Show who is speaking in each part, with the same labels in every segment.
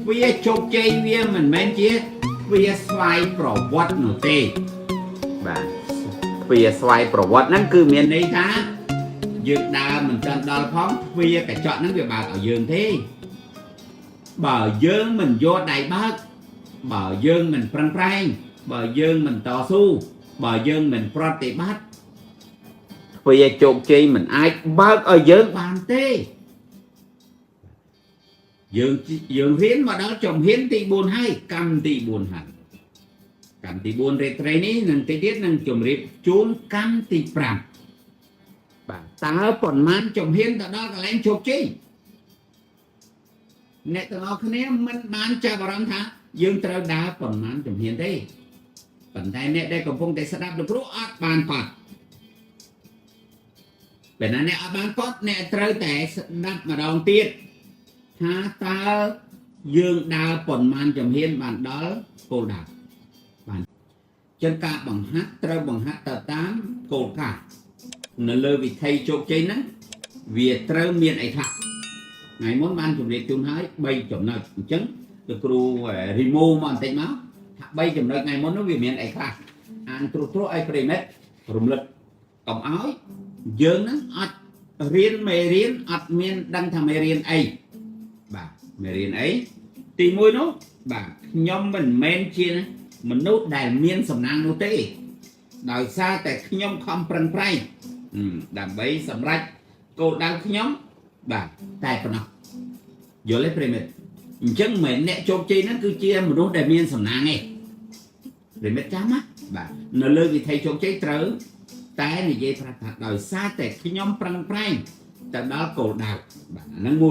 Speaker 1: វាជោគជ័យវាមិនមែនជាវាស្វ័យប្រវត្តិនោះទេបាទវាស្វ័យប្រវត្តិហ្នឹងគឺមានន័យថាយើងដើរមិនទាន់ដល់ផងវាកញ្ចក់ហ្នឹងវាបើកឲ្យយើងទេបើយើងមិនយកដៃបើកបើយើងមិនប្រឹងប្រែងបើយើងមិនតស៊ូបើយើងមិនប្រតិបត្តិវាជោគជ័យមិនអាចបើកឲ្យយើងបានទេយើងរៀនមកដល់ជំហានទី4ហើយកម្មទី4ហើយកម្មទី4រេត្រីនេះនឹងទៀតនឹងជម្រាបជូនកម្មទី5បាទតើប៉ុន្មានជំហានទៅដល់កន្លែងជោគជ័យអ្នកទាំងអស់គ្នាមិនបានចាប់អារម្មណ៍ថាយើងត្រូវដើរប៉ុន្មានជំហានទេប៉ុន្តែអ្នកដែលកំពុងតែស្ដាប់លោកគ្រូអត់បានកត់បើណាអ្នកអត់បានកត់អ្នកត្រូវតែស្ដាប់ម្ដងទៀតថាតើយើងដើរប៉ុន្មានជំហានបានដល់គោលដៅបានចឹងការបង្ហាត់ត្រូវបង្ហាត់ទៅតាមគោលការណ៍នៅលើវិធីជោគជ័យហ្នឹងវាត្រូវមានអីខ្លះថ្ងៃមុនបានជម្រាបជូនហើយ3ចំណុចអញ្ចឹងលោកគ្រូ remove មកបន្តិចមកថា3ចំណុចថ្ងៃមុននោះវាមានអីខ្លះអានត្រួសឲ្យប្រិមិត្តរំលឹកកុំឲ្យយើងហ្នឹងអត់រៀនមេរៀនអត់មានដឹងថាមេរៀនអីបាទមេរៀនអីទី1នោះបាទខ្ញុំមិនមែនជាមនុស្សដែលមានសំណាងនោះទេដោយសារតែខ្ញុំខំប្រឹងប្រែងដើម្បីសម្រេចគោលដៅខ្ញុំបាទតែប៉ុណ្ណោះយល់ទេប្រិមិត្តអញ្ចឹងមិនអ្នកជោគជ័យហ្នឹងគឺជាមនុស្សដែលមានសំណាងឯងប្រិមិត្តចាំណាបាទនៅលើវិធីជោគជ័យត្រូវតែនិយាយប្រាប់ថាដោយសារតែខ្ញុំប្រឹងប្រែងទៅដល់គោលដៅបាទអាហ្នឹង1 2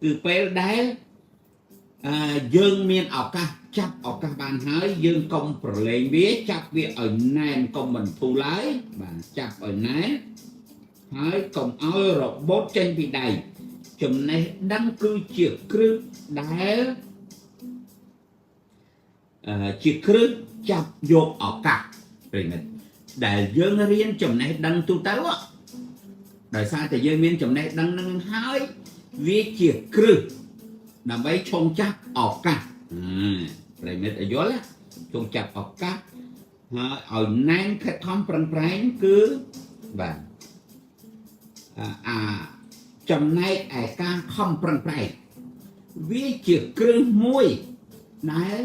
Speaker 1: គឺពេលដែលយើងមានឱកាសចាប់ឱកាសបានហើយយើងកុំប្រឡែងវាចាប់វាឲ្យណែនកុំបន្ធូរឡើយបាទចាប់ឲ្យណែនហើយកុំឲ្យរបូតចេញពីដៃចំណេះដឹងគឺជាគ្រឹះដែលជាគ្រឹះចាប់យកឱកាសប្រិមិត្តដែលយើងរៀនចំណេះដឹងទូទៅដោយសារតែយើងមានចំណេះដឹងនឹងហើយវាជាគ្រឹះដើម្បីឈោងចាប់ឱកាសប្រិមិត្តយល់ឈោងចាប់ឱកាសហើយឲ្យណែនខិតខំប្រឹងប្រែងគឺបាទចំណែកឯការខំប្រឹងប្រែងវាជាគ្រឹះមួយដែល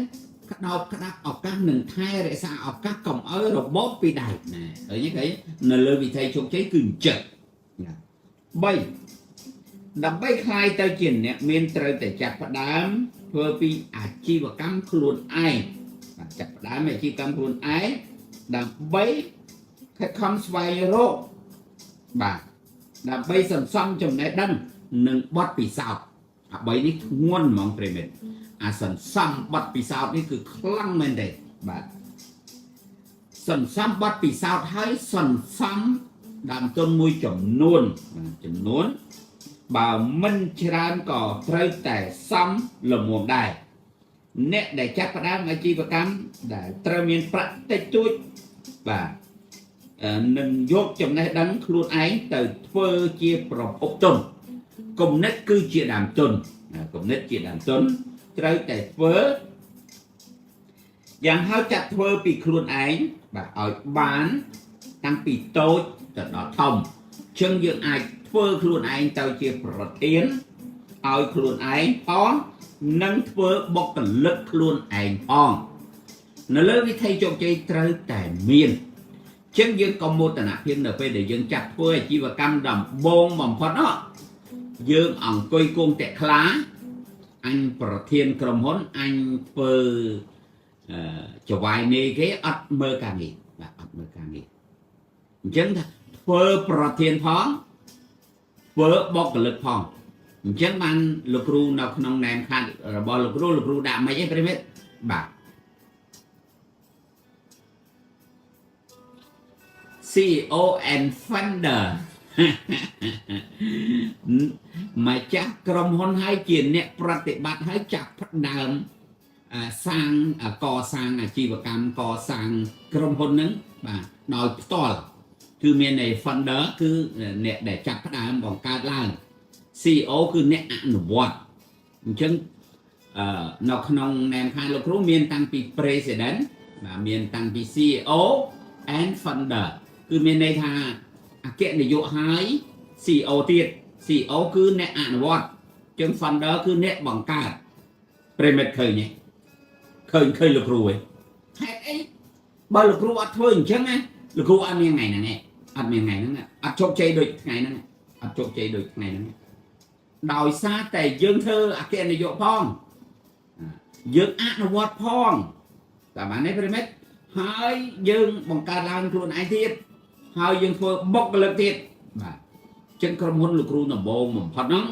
Speaker 1: ក្តោបក្តាប់ឱកាសនឹងថែរក្សាឱកាសកុំឲ្យរបូតពីដៃណាឃើញទេនៅលើវិធីជោគជ័យគឺអញ្ចឹង3ដើម្បីខ្លាយទៅជាអ្នកមានត្រូវតែចាប់ផ្ដើមធ្វើពីអាជីវកម្មខ្លួនឯងបាទចាប់ផ្ដើមអាជីវកម្មខ្លួនឯងដើម្បីខិតខំស្វែងរកបាទដើម្បីសន្សំចំណេះដឹងនិងបទពិសោធន៍អា3នេះធ្ងន់ហ្មងប្រិមិត្តអាសន្សំបទពិសោធន៍នេះគឺខ្លាំងមែនទេបាទសន្សំបទពិសោធន៍ហើយសន្សំដើមទុនមួយចំនួនបើមិនច្រើនក៏ត្រូវតែសំលំមដែរអ្នកដែលចាប់ផ្ដើមអាជីវកម្មដែលត្រូវមានប្រាក់តិចតួចបាទនឹងយកចំណេះដឹងខ្លួនឯងទៅធ្វើជាប្រភពទុនគំនិតគឺជាដើមទុនគំនិតជាដើមទុនត្រូវតែធ្វើយ៉ាងហោចចាត់ធ្វើពីខ្លួនឯងបាទឲ្យបានតាំងពីតូចទៅដល់ធំជឹងយើងអាចធ្វើខ្លួនឯងទៅជាប្រធានឲ្យខ្លួនឯងផងនិងធ្វើបុគ្គលិកខ្លួនឯងផងនៅលើវិធីជោគជ័យត្រូវតែមានចឹងយើងក៏មោទនភាពនៅពេលដែលយើងចាប់ធ្វើអាជីវកម្មដំបូងបំផុតយើងអង្គុយគង់តាក់ខ្លាអញប្រធានក្រុមហ៊ុនអញធ្វើចវាយនេះគេអត់មើលការងារបាទអត់មើលការងារអញ្ចឹងថាធ្វើប្រធានផងធ្វើបុគ្គលិកផងអញ្ចឹងបានលោកគ្រូនៅក្នុងណែនខាត់របស់លោកគ្រូដាក់មិនអីប្រិមិត្តបាទ CEO and founder មកចាស់ក្រុមហ៊ុនហើយជាអ្នកប្រតិបត្តិហើយចាប់ផ្ដើមសាងកសាងអាជីវកម្មកសាងក្រុមហ៊ុនហ្នឹងបាទដោយផ្ទាល់គឺមានใน founder គឺអ្នកដែលចាប់ផ្ដើមបង្កើតឡើង CEO គឺអ្នកអនុវត្តអញ្ចឹង នៅក្នុងណែនខាងលោកគ្រូមានតាំងពី president បាទមានតាំងពី CEO and founder គឺមានន័យថាអគ្គនាយកហើយ CEO ទៀត CEO គឺអ្នកអនុវត្តជាង founder គឺអ្នកបង្កើតប្រិមិត្តឃើញទេឃើញលោកគ្រូឯងហេតុអីបើលោកគ្រូអត់ធ្វើអញ្ចឹងណាលោកគ្រូអត់មានថ្ងៃហ្នឹងឯងអត់មានថ្ងៃហ្នឹងអត់ជោគជ័យដូចថ្ងៃហ្នឹងអត់ជោគជ័យដូចថ្ងៃហ្នឹងដោយសារតែយើងធ្វើអគ្គនាយកផងយើងអនុវត្តផងតែបាននេះប្រិមិត្តហើយយើងបង្កើតឡើងខ្លួនឯងទៀតហើយយើងធ្វើបុគ្គលិកទៀតបាទចឹងក្រុមហ៊ុនលោកគ្រូដំបូងបំផុតហ្នឹង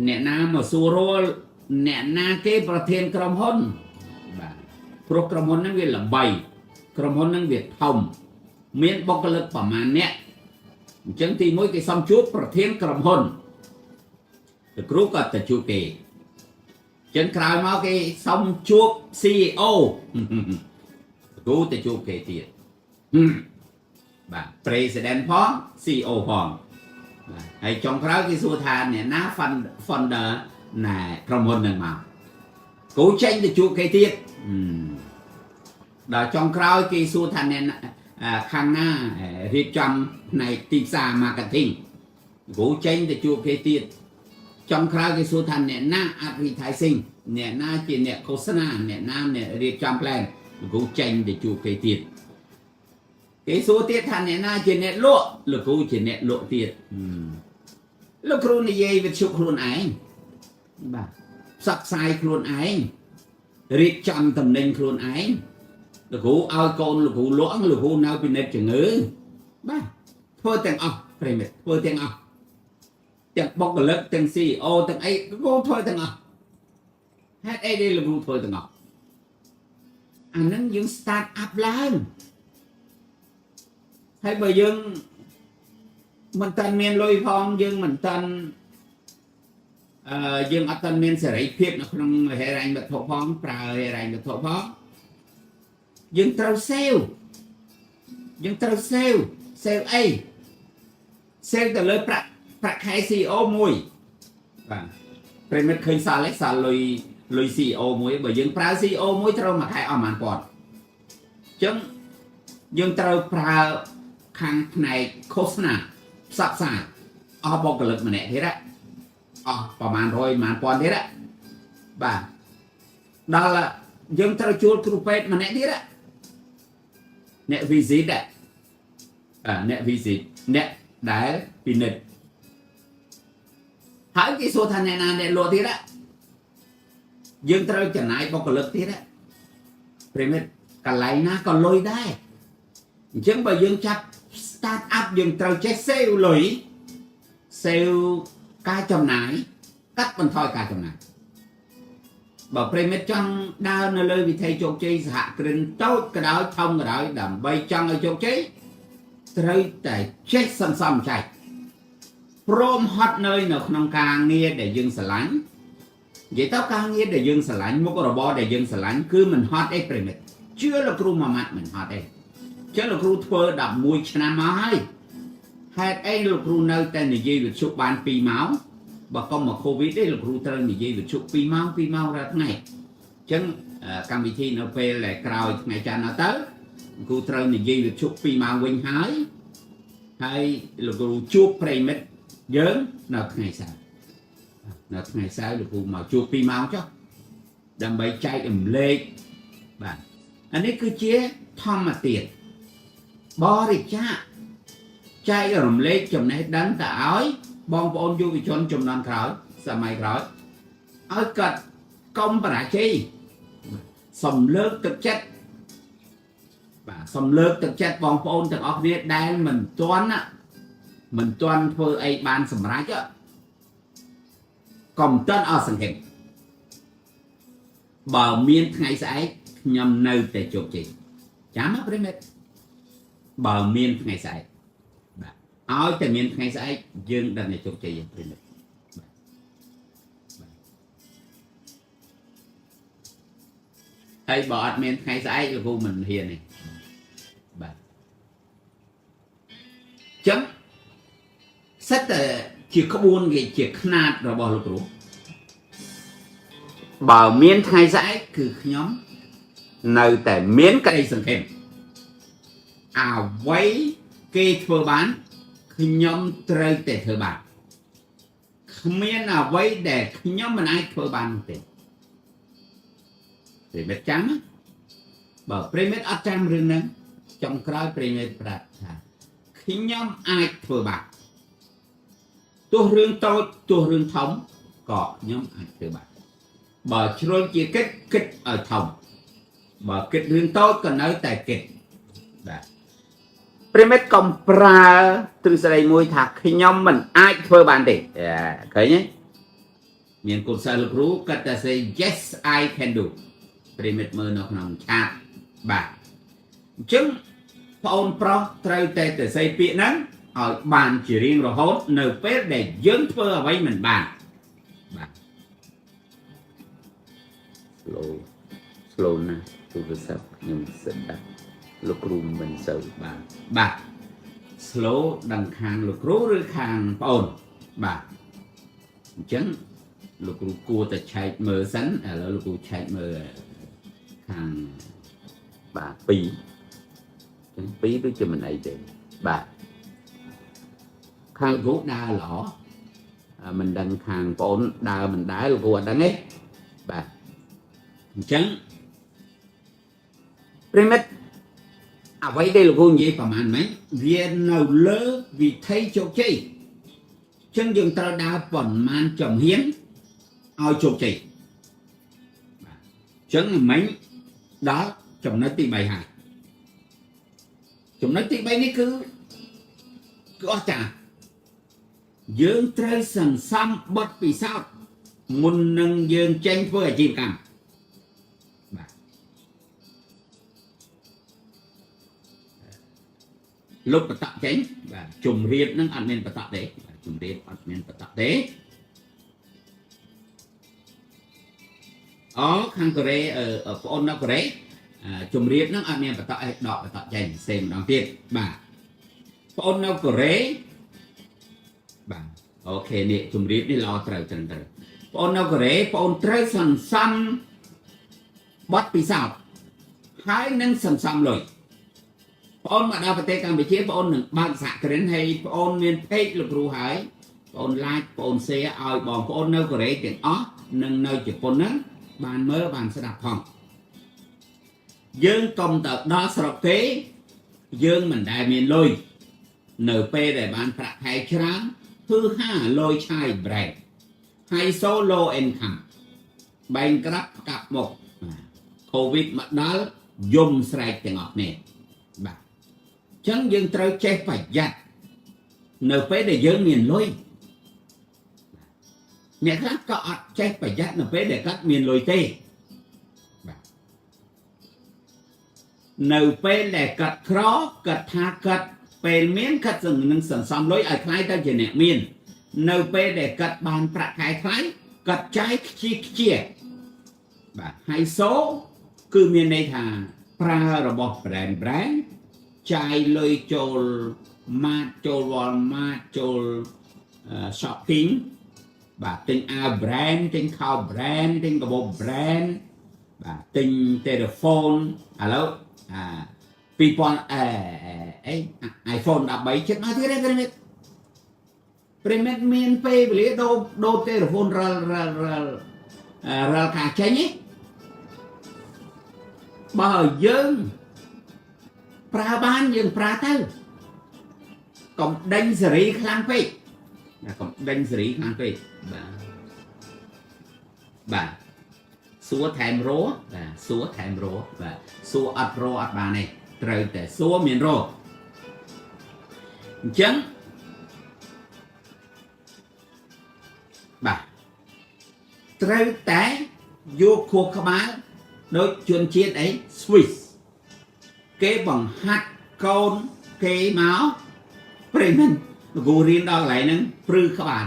Speaker 1: អ្នកណាមកសួររាល់អ្នកណាគេប្រធានក្រុមហ៊ុនបាទព្រោះក្រុមហ៊ុនហ្នឹងវាល្បីក្រុមហ៊ុនហ្នឹងវាធំមានបុគ្គលិកប្រមាណអ្នកអញ្ចឹងទី1គេសុំជួបប្រធានក្រុមហ៊ុនលោកគ្រូក៏ទៅជួបគេចឹងក្រោយមកគេសុំជួប CEO គ្រូទៅជួបគេទៀតបាទ President ផង CEO ផងបាទហើយចុងក្រោយគេសួរថាអ្នកណា founder ណែក្រុមហ៊ុននឹងមកគ្រូចេញទៅជួបគេទៀតដល់ចុងក្រោយគេសួរថាអ្នកខាងណារៀបចំផ្នែកទីផ្សារ marketing គ្រូចេញទៅជួបគេទៀតចុងក្រោយគេសួរថាអ្នកណា advertising អ្នកណាជាអ្នកឃោសនាអ្នកណាអ្នករៀបចំ plan លោកគ្រូចេញទៅជួបគេទៀតគេសួរទៀតថាអ្នកណាជាអ្នកលក់លោកគ្រូជាអ្នកលក់ទៀតលោកគ្រូនិយាយវិទ្យុខ្លួនឯងបាទផ្សព្វផ្សាយខ្លួនឯងរៀបចំតំណែងខ្លួនឯងលោកគ្រូឲ្យកូនលោកគ្រូលក់លោកគ្រូនៅពិនិត្យជំងឺបាទធ្វើទាំងអស់ប្រិមិត្តធ្វើទាំងអស់ទាំងបុគ្គលិកទាំង CEO ទាំងអីគ្រូធ្វើទាំងអស់ហេតុអីដែលលោកគ្រូធ្វើទាំងអស់អាហ្នឹងយើង start up ឡើងហើយបើយើងមិនតាន់មានលុយផងយើងមិនតាន់យើងអត់តាន់មានសេរីភាពនៅក្នុងហិរញ្ញវត្ថុផងប្រើហិរញ្ញវត្ថុផងយើងត្រូវ save អី save ទៅលើប្រាក់ខែ CEO មួយបាទប្រិមិត្តឃើញសាលលុយ CEO មួយបើយើងប្រើ CEO មួយត្រូវមួយខែអស់ប៉ុន្មានគាត់អញ្ចឹងយើងត្រូវប្រើខាងផ្នែកឃោសនាផ្សព្វផ្សាយអស់បុគ្គលិកម្នាក់ទៀតអស់ប្រហែល100 ប្រហែលពាន់ទៀតបាទដល់យើងត្រូវជួលគ្រូពេទ្យម្នាក់ទៀតអ្នក visit អ្នកដែលពិនិត្យហើយគេសួរថាអ្នកណាអ្នកលក់ទៀតយើងត្រូវចំណាយបុគ្គលិកទៀតប្រិមិត្តកន្លែងណាក៏លុយដែរអញ្ចឹងបើយើងចាប់ start up យើងត្រូវចេះ save លុយ save ការចំណាយកាត់បន្ថយការចំណាយបើប្រិមិត្តចង់ដើរនៅលើវិថីជោគជ័យសហគ្រិនតូចក៏ដោយធំក៏ដោយដើម្បីចង់ឲ្យជោគជ័យត្រូវតែចេះសន្សំចែកព្រមហត់នៅក្នុងការងារដែលយើងស្រឡាញ់និយាយទៅការងារដែលយើងស្រឡាញ់មុខរបរដែលយើងស្រឡាញ់គឺមិនហត់អីប្រិមិត្តជឿលោកគ្រូមួយម៉ាត់មិនហត់អីចឹងលោកគ្រូធ្វើ11ឆ្នាំមកហើយហេតុអីលោកគ្រូនៅតែនិយាយវិទ្យុបាន2ម៉ោងបើកុំមក COVID ទេលោកគ្រូត្រូវនិយាយវិទ្យុ2ម៉ោងរាល់ថ្ងៃអញ្ចឹងកម្មវិធីនៅពេលដែលក្រោយថ្ងៃច័ន្ទទៅលោកគ្រូត្រូវនិយាយវិទ្យុ2ម៉ោងវិញហើយលោកគ្រូជួបប្រិមិត្តយើងនៅថ្ងៃសៅរ៍លោកគ្រូមកជួប2ម៉ោងចុះដើម្បីចែករំលែកបាទអានេះគឺជាធម្មតាបរិច្ចាគចែករំលែកចំណេះដឹងទៅឲ្យបងប្អូនយុវជនជំនាន់ក្រោយសម័យក្រោយឲ្យគាត់កុំបរាជ័យសំលើកទឹកចិត្តបាទសំលើកទឹកចិត្តបងប្អូនទាំងអស់គ្នាដែលមិនទាន់ធ្វើអីបានសម្រេចកុំទាន់អស់សង្ឃឹមបើមានថ្ងៃស្អែកខ្ញុំនៅតែជោគជ័យចាំណាប្រិមិត្តបើមានថ្ងៃស្អែកបាទឲ្យតែមានថ្ងៃស្អែកយើងដឹងតែជោគជ័យប្រិមិត្តហើយបើអត់មានថ្ងៃស្អែកលោកគ្រូមិនហ៊ានទេបាទចឹងសិតតែជាក្បួនគេជាຂ្នាតរបស់លោកគ្រូ បើមានថ្ងៃស្អែកគឺខ្ញុំនៅតែមានក្តីសង្ឃឹមអ្វីគេធ្វើបានខ្ញុំត្រូវតែធ្វើបានគ្មានអ្វីដែលខ្ញុំមិនអាចធ្វើបានទេប្រិមិត្តចាំបើប្រិមិត្តអត់ចាំរឿងហ្នឹងចុងក្រោយប្រិមិត្តប្រាប់ថាខ្ញុំអាចធ្វើបានទោះរឿងតូចទោះរឿងធំក៏ខ្ញុំអាចធ្វើបានបើជ្រុលជាគិតឲ្យធំបើគិតរឿងតូចក៏នៅតែគិតបាទប្រិមិត្តកុំប្រើទ្រឹស្ដីមួយថាខ្ញុំមិនអាចធ្វើបានទេឃើញទេមានកូនសិស្សលោកគ្រូគាត់តែ say yes I can do ប្រិមិត្តមើលនៅក្នុងឆាតបាទអញ្ចឹងបងអូនប្រុសត្រូវតែទៅ say ពាក្យហ្នឹងឲ្យបានជារៀងរហូតនៅពេលដែលយើងធ្វើអ្វីមិនបានបាទ slow ណាស់ទូរស័ព្ទខ្ញុំសិតដាក់លោកគ្រូមិនសូវបានបាទ slow ដឹងខាងលោកគ្រូឬខាងបងអូនបាទអញ្ចឹងលោកគ្រូគួរតែឆែកមើលសិនឥឡូវលោកគ្រូឆែកមើលខាងបាទ2ដូចជាមិនអីទេបាទខាងលោកគ្រូដើរល្អមិនដឹងខាងបងអូនដើរមិនដើរលោកគ្រូអត់ដឹងទេបាទអញ្ចឹងប្រិមិត្តអ្វីដែលលោកគ្រូនិយាយប្រហែលមិញវានៅលើវិធីជោគជ័យអញ្ចឹងយើងត្រូវដើរប៉ុន្មានចំហៀនឲ្យជោគជ័យបាទអញ្ចឹងមិញដល់ចំណុចទី3ហើយចំណុចទី3នេះគឺអស្ចារ្យយើងត្រូវសន្សំបទពិសោធន៍មុននឹងយើងចេញធ្វើអាជីវកម្មលុបបតៈចេញបាទជំរាបនឹងអត់មានបតៈទេជំរាបអត់មានបតៈទេខាងកូរ៉េបងអូននៅកូរ៉េជំរាបនឹងអត់មានបតៈឯដកបតៈចេញផ្សេងម្ដងទៀតបាទបងអូននៅកូរ៉េបាទអូខេនេះជំរាបនេះល្អត្រូវបងអូននៅកូរ៉េបងអូនត្រូវសន្សំបទពិសោធន៍ហើយនឹងសន្សំលុយបងមកដល់ប្រទេសកម្ពុជាបងនឹងបើកសហគ្រិនហើយបងមាន page លោកគ្រូហើយបង like បង share ឲ្យបងប្អូននៅកូរ៉េទាំងអស់និងនៅជប៉ុនហ្នឹងបានមើលបានស្ដាប់ផងយើងកុំទៅដល់ស្រុកគេយើងមិនដែលមានលុយនៅពេលដែលបានប្រាក់ខែច្រើនគឺលុយឆាយ break ហើយ solo income បែងក្រាប់កាប់មក COVID មកដល់យំស្រែកទាំងអស់គ្នាបាទអញ្ចឹងយើងត្រូវចេះប្រយ័ត្ននៅពេលដែលយើងមានលុយអ្នកខ្លះក៏អត់ចេះប្រយ័ត្ននៅពេលដែលគាត់មានលុយទេបាទនៅពេលដែលគាត់ក្រគាត់ថាគាត់ពេលមានគាត់នឹងសន្សំលុយឲ្យខ្លាយទៅជាអ្នកមាននៅពេលដែលគាត់បានប្រាក់ខែថ្លៃគាត់ចាយខ្ជាបាទហើយសូគឺមានន័យថាប្រើរបស់ brand ចាយលុយចូលម៉ាតចូល Walmart ចូល shopping បាទទិញអាវ brand ទិញខោ brand ទិញកាបូប brand បាទទិញ telephone ឥឡូវiPhone 13ចិត្តមកទៀតទេប្រិមិត្តមានពេលវេលាដូរ telephone រាល់ការចេញទេបើយើងប្រើបានយើងប្រើទៅកុំដេញសេរីខ្លាំងពេកកុំដេញសេរីខ្លាំងពេកបាទសួរថែមរោបាទសួរថែមរោបាទសួរអត់រោអត់បានទេត្រូវតែសួរមានរោអញ្ចឹងបាទត្រូវតែយកខួរក្បាលដូចជនជាតិអី Swiss គេបង្ហាត់កូនគេមកព្រៃមិនគូរៀនដល់កន្លែងហ្នឹងព្រឺក្បាល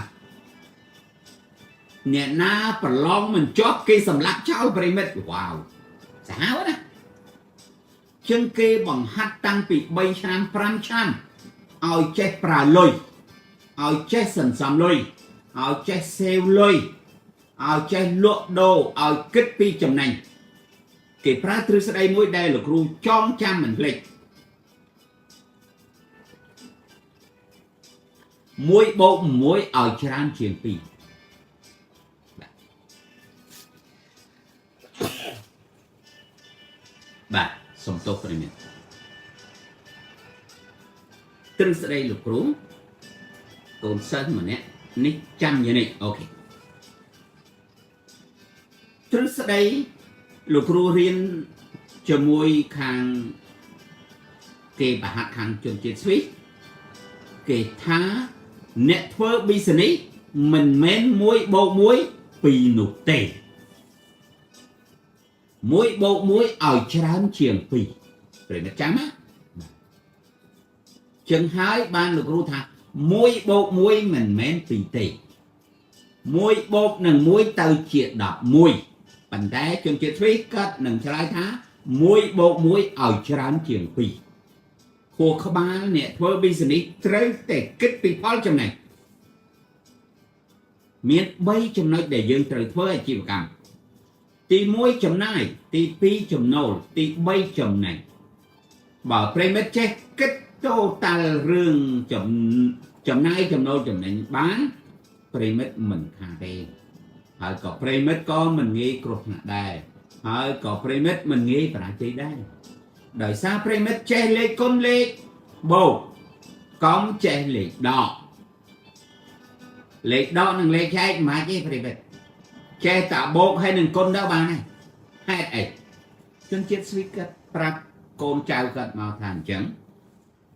Speaker 1: អ្នកណាប្រឡងមិនជាប់គេសម្លាប់ចោលប្រិមិត្តវ៉ាវសាហាវណាជាងគេបង្ហាត់តាំងពី3ឆ្នាំ5ឆ្នាំឲ្យចេះប្រើលុយឲ្យចេះសន្សំលុយឲ្យចេះសេវលុយ ឲ្យចេះលក់ដូរឲ្យគិតពីចំណេញគេប្រើទ្រឹស្ដីមួយដែលលោកគ្រូចងចាំមិនភ្លេច1 បូក 1ឲ្យច្រើនជាង 2បាទសូមទោសប្រិមិត្តទ្រឹស្ដីលោកគ្រូកូនសិស្សម្នាក់នេះចាំយ៉ាងនេះអូខេទ្រឹស្ដីលោកគ្រូរៀនជាមួយខាងគេបហាត់ខាងជនជាតិស្វីសគេថាអ្នកធ្វើ business មិនមែន1 បូក 1 2នោះទេ1 បូក 1ឲ្យច្រើនជាង 2ប្រិមិត្តចាំណាចឹងហើយបានលោកគ្រូថា1 បូក 1 មិនមែន 2 ទេ1 បូក នឹង 1 ទៅជា 11ប៉ុន្តែជនជាតិស្វីសគាត់នឹងឆ្លើយថា1 បូក 1 ឲ្យច្រើនជាង 2ខួរក្បាលអ្នកធ្វើ business ត្រូវតែគិតពីផលចំណេញមាន3ចំណុចដែលយើងត្រូវធ្វើអាជីវកម្មទី1ចំណាយទី2ចំណូលទី3ចំណេញបើប្រិមិត្តចេះគិតtotal រឿងចំណាយចំណូលចំណេញបានប្រិមិត្តមិនខាតទេហើយក៏ប្រិមិត្តក៏មិនងាយគ្រោះថ្នាក់ដែរហើយក៏ប្រិមិត្តមិនងាយបរាជ័យដែរដោយសារប្រិមិត្តចេះលេខគុណលេខបូកកុំចេះលេខដកលេខដកនិងលេខចែកមិនអាចទេប្រិមិត្តចេះតែបូកហើយនឹងគុណទៅបានហើយហេតុអីជនជាតិស្វីសគាត់ប្រាប់កូនចៅគាត់មកថាអញ្ចឹង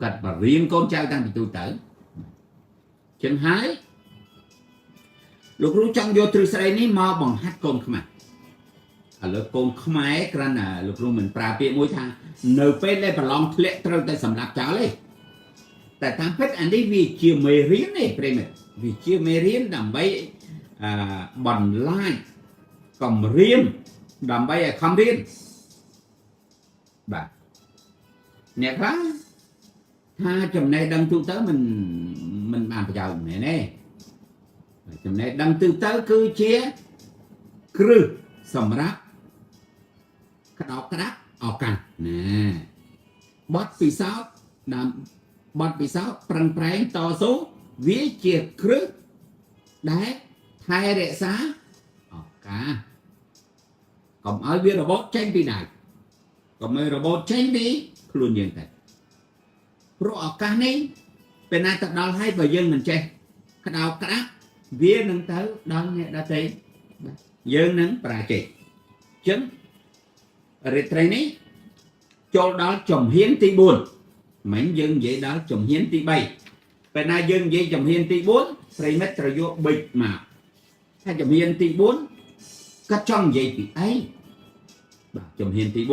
Speaker 1: គាត់បរៀនកូនចៅតាំងពីទូទៅចឹងហើយលោកគ្រូចង់យកទ្រឹស្ដីនេះមកបង្ហាត់កូនខ្មែរឥឡូវកូនខ្មែរគ្រាន់តែលោកគ្រូមិនប្រើពាក្យមួយថានៅពេលដែលប្រឡងធ្លាក់ត្រូវតែសម្រាប់ចោលទេតែតាមពិតអានេះវាជាមេរៀនទេប្រិមិត្តវាជាមេរៀនដើម្បីបន្លាចកំរៀនដើម្បីឲ្យខំរៀនបាទអ្នកខ្លះថាចំណេះដឹងទូទៅមិនបានប្រយោជន៍មែនទេចំណេះដឹងទូទៅគឺជាគ្រឹះសម្រាប់ក្តោបក្តាប់ឱកាសណាបទពិសោធន៍បទពិសោធន៍ប្រឹងប្រែងតស៊ូវាជាគ្រឹះដែលថែរក្សាឱកាសកុំឲ្យវារបូតចេញពីដៃកុំឲ្យរបូតចេញពីខ្លួនយើងតែព្រោះឱកាសនេះពេលណាទៅដល់ហើយបើយើងមិនចេះក្តោបក្តាប់វានឹងទៅដល់អ្នកដទៃយើងនឹងបរាជ័យអញ្ចឹងរាត្រីនេះចូលដល់ជំហានទី4មិញយើងនិយាយដល់ជំហានទី3ពេលណាយើងនិយាយជំហានទី4ប្រិមិត្តត្រូវយកប៊ិចមកថាជំហានទី4គាត់ចង់និយាយពីអីបាទជំហានទី4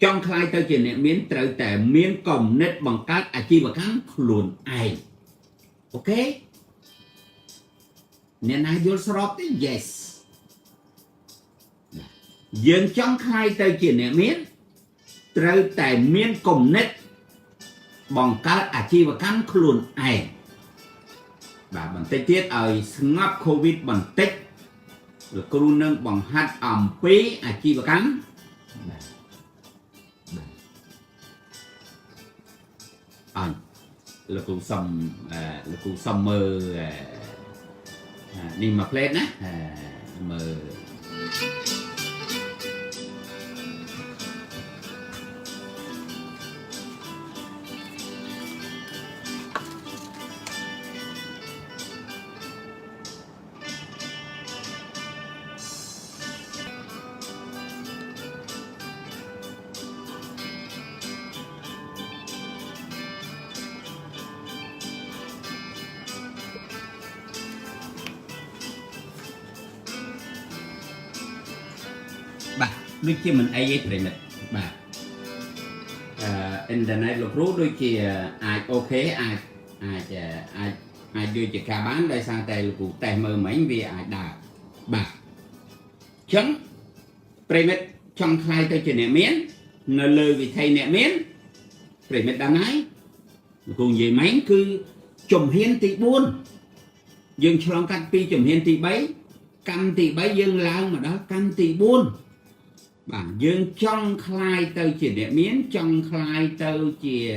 Speaker 1: ចង់ខ្លាយទៅជាអ្នកមានត្រូវតែមានគំនិតបង្កើតអាជីវកម្មខ្លួនឯងអូខេអ្នកណាយល់ស្របទេ yes យើងចង់ខ្លាយទៅជាអ្នកមានត្រូវតែមានគំនិតបង្កើតអាជីវកម្មខ្លួនឯងបាទបន្តិចទៀតឲ្យស្ងប់ COVID បន្តិចលោកគ្រូនឹងបង្ហាត់អំពីអាជីវកម្មបាទអញលោកគ្រូសុំមើលនេះមកផ្លេតណាមើលបាទដូចជាមិនអីទេប្រិមិត្តបាទអ៊ីនធឺណិតលោកគ្រូដូចជាអាចអូខេអាចដូចជាការបានដោយសារតែលោកគ្រូតេស្តមើលមិញវាអាចដើរបាទអញ្ចឹងប្រិមិត្តចង់ខ្លាយទៅជាអ្នកមាននៅលើវិថីអ្នកមានប្រិមិត្តដឹងហើយលោកគ្រូនិយាយមិញគឺជំហានទី4 dương chlong cắt pi chùm hiên tì bấy căn tì bấy dương lao mà đó căn tì buôn bản dương trong khai tàu chỉ địa miến trong khai tàu chỉ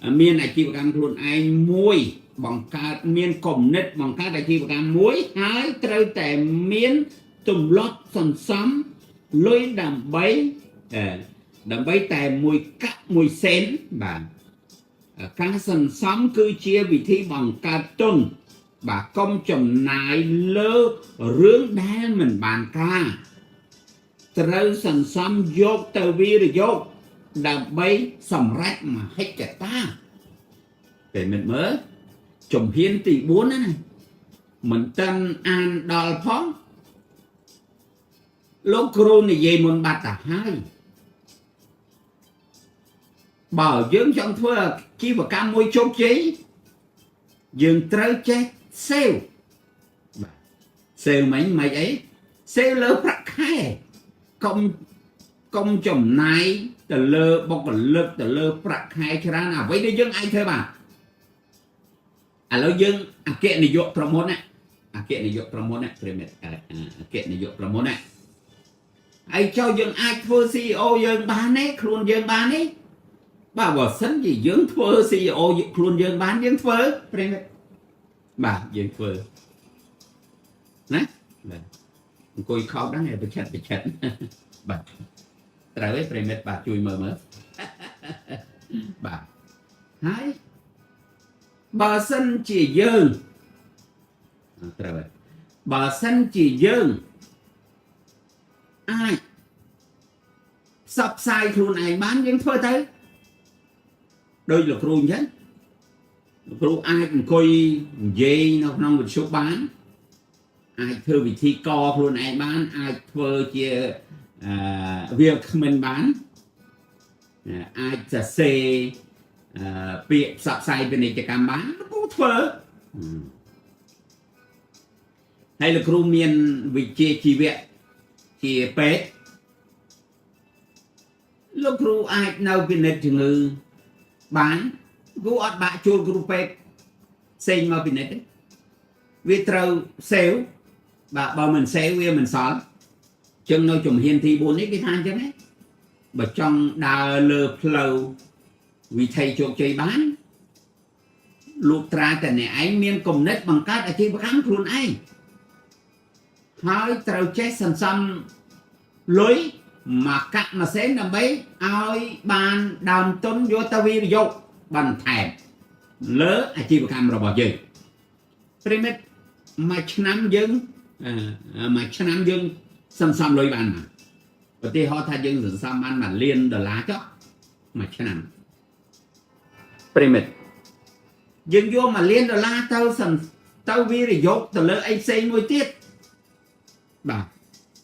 Speaker 1: miên này chi bằng luôn ai muối bằng cá miên cổng nết bằng cá đại chi bằng muối hái trâu tẻ miến tùm lót sần sắm lối đầm bấy tẻ mùi cắt mùi xén bản cá sần sắm cứ chia vị thi bằng cá tuần bà công chồng nại lơ rướng đá mình bàn ca trâu sần sắm dốt tàu vi rồi dốt đầm bấy sầm rách mà hết cả ta để mình mới chồng hiến tỷ 4 này mình tân an đòi phóng lúc cru này về mình bạc cả hai bảo dưỡng trong thua khi vào cam môi chốt chế dừng trâu chết xêu xêu mấy ấy xêu lơ bạc khai công chồng này tờ lơ bọc lực tờ lơ bạc khai cho ra nào với đây dân ai thôi bà lo dân kiện này dụ promote này kiện này dụ promote này kiện này dụ promote này ai cho dân ai thua CEO dân bán ấy luôn dân bán ấy bà bảo sẵn gì dân thua CEO luôn dân bán dân thua bà dân thua nè coi khó đó này bị chặt bà trời ơi premier bà chui mờ bà hai bà sân chỉ dơn bà sân chỉ dơn ai sắp sai khuôn này bán những thôi tới đôi là khuôn chứ khuôn ai cũng coi dây nó không được số bán ai thơ vị thi co khuôn này bán ai thơ chia việc mình bán ai sẽ xê việc sắp sai bên này cho cam bán nó cũng thơ hay là khuôn miền vị chia chi viện chia pet lúc khuôn ai nào bên này chừng ngư bán cũng ọt bạ chôn khuôn pet xây mà bên này vì trâu xéo bà mình xéo vì mình xóa chân nó chùm hiền thì 4 cái than chứ đấy bà trong đào lơ flow vì thầy chụp chơi bán lục tra tại này anh miên cùng nết bằng cách ở trên kháng luôn anh hỏi trâu chết sẵn xăm lối mà cắt mà xén nằm bấy ai bàn đàm tôn vô ta vi vô bằng thèm lỡ ở trên kháng rồi bỏ dừng primit mà năm dân mà năm dân sẵn xăm lối bàn mà và thì họ thay dân sẵn xăm ăn mà liên đờ lá chóc mà năm primit dân vô mà liên đờ la tao sẵn tao vi rồi dốt tao lỡ anh xây ngôi tiết bà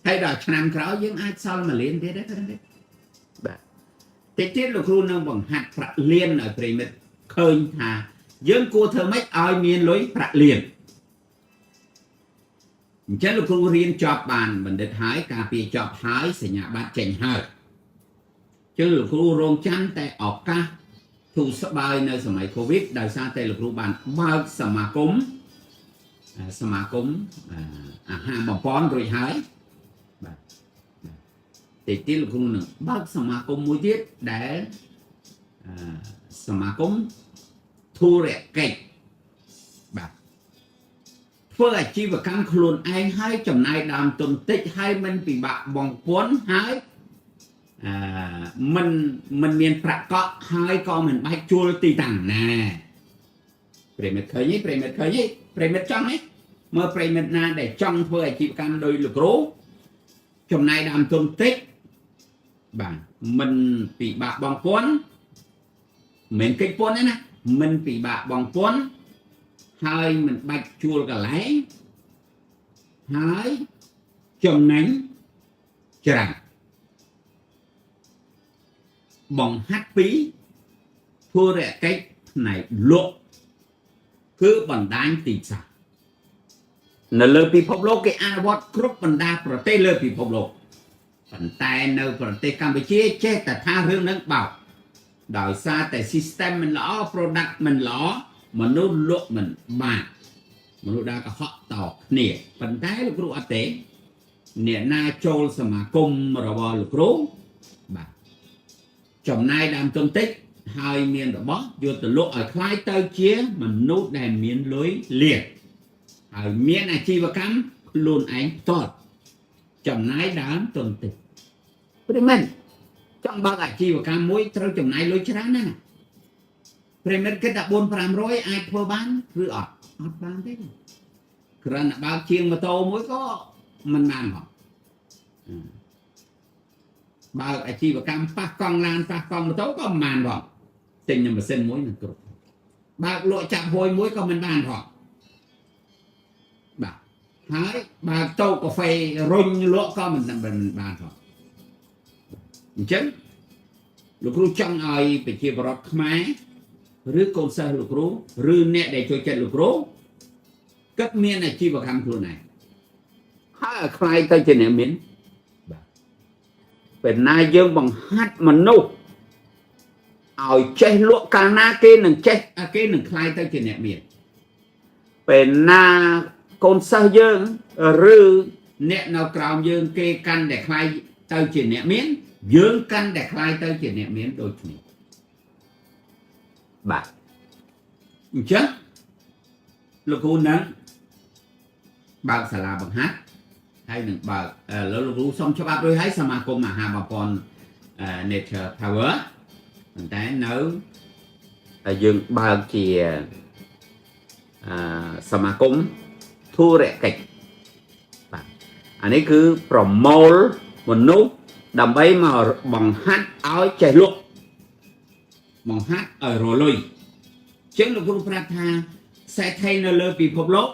Speaker 1: hay là năm khảo dân ai sao mà liên thế đấy bà thế tiết là khuôn nông bằng hạt phạt liên ở primit khơi thà dân cô thơ mấy ai miền lối phạt liền chắc là khuôn riêng chọp bàn mình địch hái cà phê chọp hái sẽ nhà bát chành hơi chứ là khuôn rong chăn tại ọc ca thu sắp bài nơi sầm Covid đời xa tây là khuôn bàn bao sầm cúng hàng bằng con rồi hái thì tiết là khuôn nữa bao sầm cúng mỗi tiết để sầm cúng thu rẻ kịch bà phơi ở chi và căng luôn anh hai chồng này đàm tuần tích hai mình bị bạc bằng cuốn hai mình miền bạc có hai con mình bay chua tì tặng nè premier khởi nhé premier trong ấy mơ premier na để trong phơi ở chi và căng đôi lực rố chồng này đàm tuần tích bà mình bị bạc bằng cuốn mình kích cuốn đấy nè mình bị bạc bằng cuốn hai mình bạch chua cả lấy hai chồng nánh chẳng bằng hát phí thua rẻ cách này lộ cứ bằng đánh tìm sao nó lơ bị phốc lô cái anabot group bằng đa prote lơ bị phốc lô phần tay nơi prote Campuchia chết tại tha hương nâng bảo đòi xa tại system mình lõ product mình lõ mà nó lộ mình mà មនុស្សដែលកុហកតគ្នាប៉ុន្តែលោកគ្រូអត់ទេអ្នកណាចូលសមាគមរបស់លោកគ្រូបាទចំណាយដើមទុនតិចហើយមានរបស់យកទៅលក់ឲ្យខ្លាយទៅជាមនុស្សដែលមានលុយលាភហើយមានអាជីវកម្មខ្លួនឯងផ្ទាល់ចំណាយដើមទុនតិចព្រមមិនចង់បើកអាជីវកម្មមួយត្រូវចំណាយលុយច្រើនណាស់ព្រមមិនគិតថា 4-500 អាចធ្វើបានឬអត់បានទេគ្រាន់តែបើកជាងម៉ូតូមួយក៏មិនបានហ៎បើកអាជីវកម្មប៉ះកង់ឡានប៉ះកង់ម៉ូតូក៏មិនបានហ៎ទិញម៉ាស៊ីនមួយនឹងគ្រប់បើកលក់ចាប់ហួយមួយក៏មិនបានហ៎បាទហើយបើកតូកាហ្វេរុញលក់ក៏មិនបានហ៎អញ្ចឹងលោកគ្រូចង់ឲ្យប្រជាពលរដ្ឋខ្មែរឬកូនសិស្សលោកគ្រូឬអ្នកដែលចូលចិត្តលោកគ្រូគិតមានអាជីវកម្មខ្លួនឯងហើយខ្លាយទៅជាអ្នកមានបាទពេលណាយើងបង្ហាត់មនុស្សឲ្យចេះលក់កាលណាគេនឹងចេះគេនឹងខ្លាយទៅជាអ្នកមានពេលណាកូនសិស្សយើងឬអ្នកនៅក្រោមយើងគេកាន់តែខ្លាយទៅជាអ្នកមានយើងកាន់តែខ្លាយទៅជាអ្នកមានដូចគ្នាបាទអញ្ចឹងលោកគ្រូនឹងបើកសាលាបង្ហាត់ហើយនឹងបើកលោកគ្រូសុំច្បាប់រួចហើយសមាគមមហាបពន Nature Power ប៉ុន្តែនៅយើងបើកជាសមាគមធុរកិច្ចបាទអានេះគឺប្រមូលមនុស្សដើម្បីមកបង្ហាត់ឲ្យចេះលក់បង្ហាត់ឲ្យរលុយចឹងលោកគ្រូប្រាប់ថាសេដ្ឋីនៅលើពិភពលោក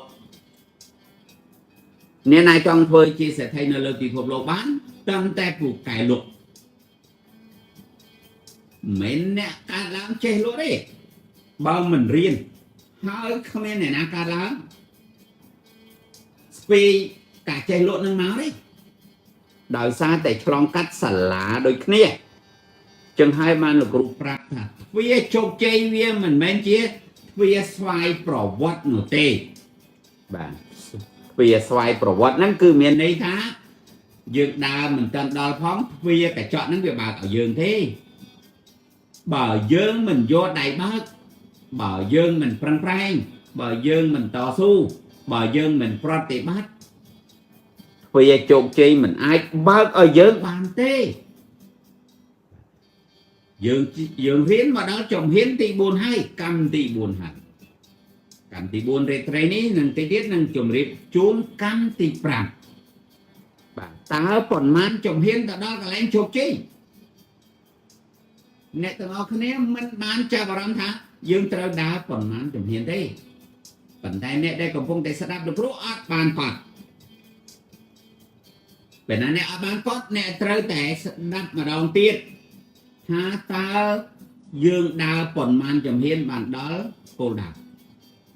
Speaker 1: អ្នកណាចង់ធ្វើជាសេដ្ឋីនៅលើពិភពលោកបានត្រឹមតែពូកែលក់មិនអ្នកកើតឡើងចេះលក់ទេបើមិនរៀនហើយគ្មានអ្នកណាកើតឡើងស្ពីការចេះលក់នឹងមកទេដោយសារតែឆ្លងកាត់សាលាដូចគ្នាចឹងហើយបានលោកគ្រូប្រាប់ថាទ្វារជោគជ័យវាមិនមែនជាទ្វារស្វ័យប្រវត្តិនោះទេបាទទ្វារស្វ័យប្រវត្តិហ្នឹងគឺមានន័យថាយើងដើរមិនទាន់ដល់ផងទ្វារកញ្ចក់ហ្នឹងវាបើកឲ្យយើងទេបើយើងមិនយកដៃបើកបើយើងមិនប្រឹងប្រែងបើយើងមិនតស៊ូបើយើងមិនប្រតិបត្តិទ្វារជោគជ័យមិនអាចបើកឲ្យយើងបានទេយើងរៀនមកដល់ជំហានទី4ហើយកម្មទី4ហើយកម្មទី4រាត្រីនេះនឹងតិចទៀតនឹងជម្រាបជូនកម្មទី5បាទតើប៉ុន្មានជំហានទៅដល់កន្លែងជោគជ័យអ្នកទាំងអស់គ្នាមិនបានចាប់អារម្មណ៍ថាយើងត្រូវដើរប៉ុន្មានជំហានទេប៉ុន្តែអ្នកដែលកំពុងតែស្ដាប់លោកគ្រូអត់បានប៉ាត់ពេលណាអ្នកអត់បានប៉ាត់អ្នកត្រូវតែស្ដាប់ម្ដងទៀតថាតើយើងដើរប៉ុន្មានជំហានបានដល់គោលដៅ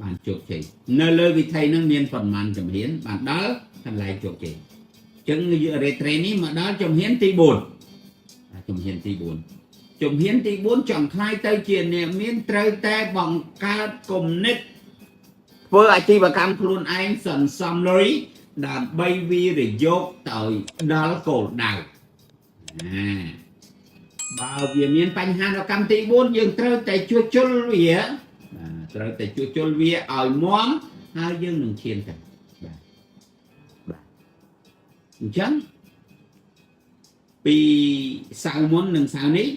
Speaker 1: បានជោគជ័យនៅលើវិថីហ្នឹងមានប៉ុន្មានជំហានបានដល់កន្លែងជោគជ័យអញ្ចឹងរេត្រេនេះមកដល់ជំហានទី4ជំហានទី4ជំហានទី4ចង់ខ្លាយទៅជាអ្នកមានត្រូវតែបង្កើតគំនិតធ្វើអាជីវកម្មខ្លួនឯងសន្សំលុយដើម្បីវិនិយោគទៅដល់គោលដៅបើវាមានបញ្ហានៅកម្មទី4យើងត្រូវតែជួសជុលវាត្រូវតែជួសជុលវាឲ្យមាំហើយយើងនឹងឈានទៅបាទអញ្ចឹងពីសៅមុននិងសៅនេះ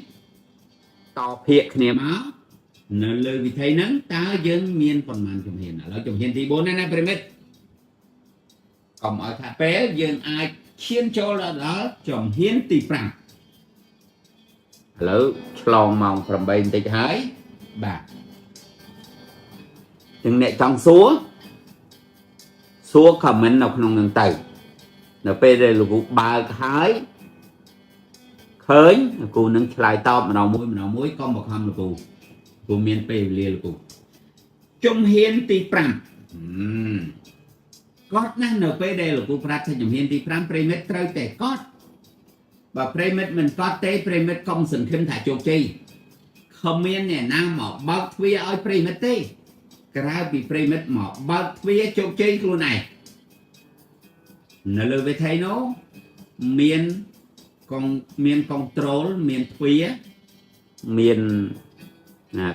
Speaker 1: តភាកគ្នាមកនៅលើវិធីហ្នឹងតើយើងមានប៉ុន្មានជំហានឥឡូវជំហានទី4ណាប្រិមិត្តកុំឲ្យថាពេលយើងអាចឈានចូលដល់ជំហានទី5ឥឡូវឆ្លងម៉ោង8បន្តិចហើយបាទចឹងអ្នកចង់សួរ comment នៅក្នុងនឹងទៅនៅពេលដែលលោកគ្រូបើកហើយឃើញលោកគ្រូនឹងឆ្លើយតបម្ដងមួយកុំបខំលោកគ្រូមានពេលវេលាលោកគ្រូជំហានទី5គាត់ណាស់នៅពេលដែលលោកគ្រូប្រាប់ថាជំហានទី5ប្រិមិត្តត្រូវតែកត់បើប្រិមិត្តមិនកត់ទេប្រិមិត្តកុំសង្ឃឹមថាជោគជ័យគ្មានអ្នកណាមកបើកទ្វារឲ្យប្រិមិត្តទេ ក្រៅពីប្រិមិត្តមកបើកទ្វារជោគជ័យខ្លួនឯងនៅលើវេទិនោះមានកុងត្រូលមានទ្វារមាន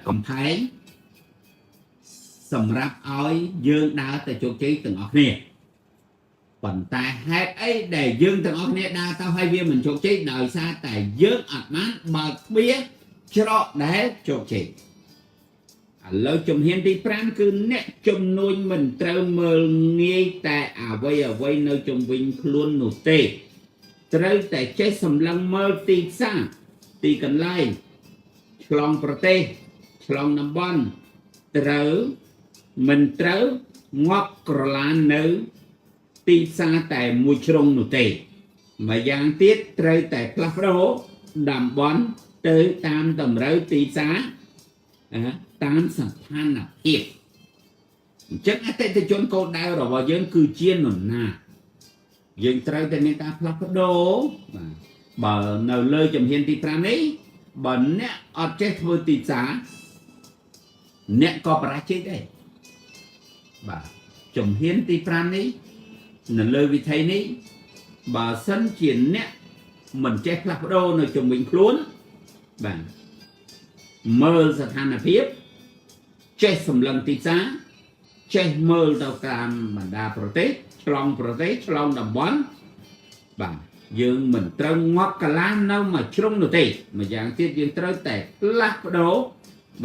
Speaker 1: កំផែងសម្រាប់ឲ្យយើងដើរទៅជោគជ័យទាំងអស់គ្នាប៉ុន្តែហេតុអីដែលយើងទាំងអស់គ្នាដើរទៅហើយវាមិនជោគជ័យដោយសារតែយើងអត់បានបើកទ្វារច្រកដែលជោគជ័យឥឡូវជំហានទី5គឺអ្នកជំនួញមិនត្រូវមើលងាយតែអ្វីនៅជុំវិញខ្លួននោះទេត្រូវតែចេះសម្លឹងមើលទីផ្សារទីកន្លែងឆ្លងប្រទេសឆ្លងតំបន់មិនត្រូវងាប់ក្រឡាននៅទីផ្សារតែមួយជ្រុងនោះទេម្យ៉ាងទៀតត្រូវតែផ្លាស់ប្ដូរតំបន់ទៅតាមតម្រូវទីផ្សារតាមស្ថានភាពអញ្ចឹងអតិថិជនគោលដៅរបស់យើងគឺជានរណាយើងត្រូវតែមានការផ្លាស់ប្ដូរបើនៅលើជំហានទី5នេះបើអ្នកអត់ចេះធ្វើទីផ្សារអ្នកក៏បរាជ័យដែរបាទជំហានទី5នេះនៅលើវិធីនេះបើសិនជាអ្នកមិនចេះផ្លាស់ប្ដូរនៅជំវិញខ្លួនបាទមើលស្ថានភាពចេះសម្លឹងទីផ្សារចេះមើលទៅតាមបណ្ដាប្រទេសឆ្លងតំបន់បាទយើងមិនត្រូវងាប់កាឡានៅមួយជ្រុងនោះទេម្យ៉ាងទៀតយើងត្រូវតែផ្លាស់ប្ដូរ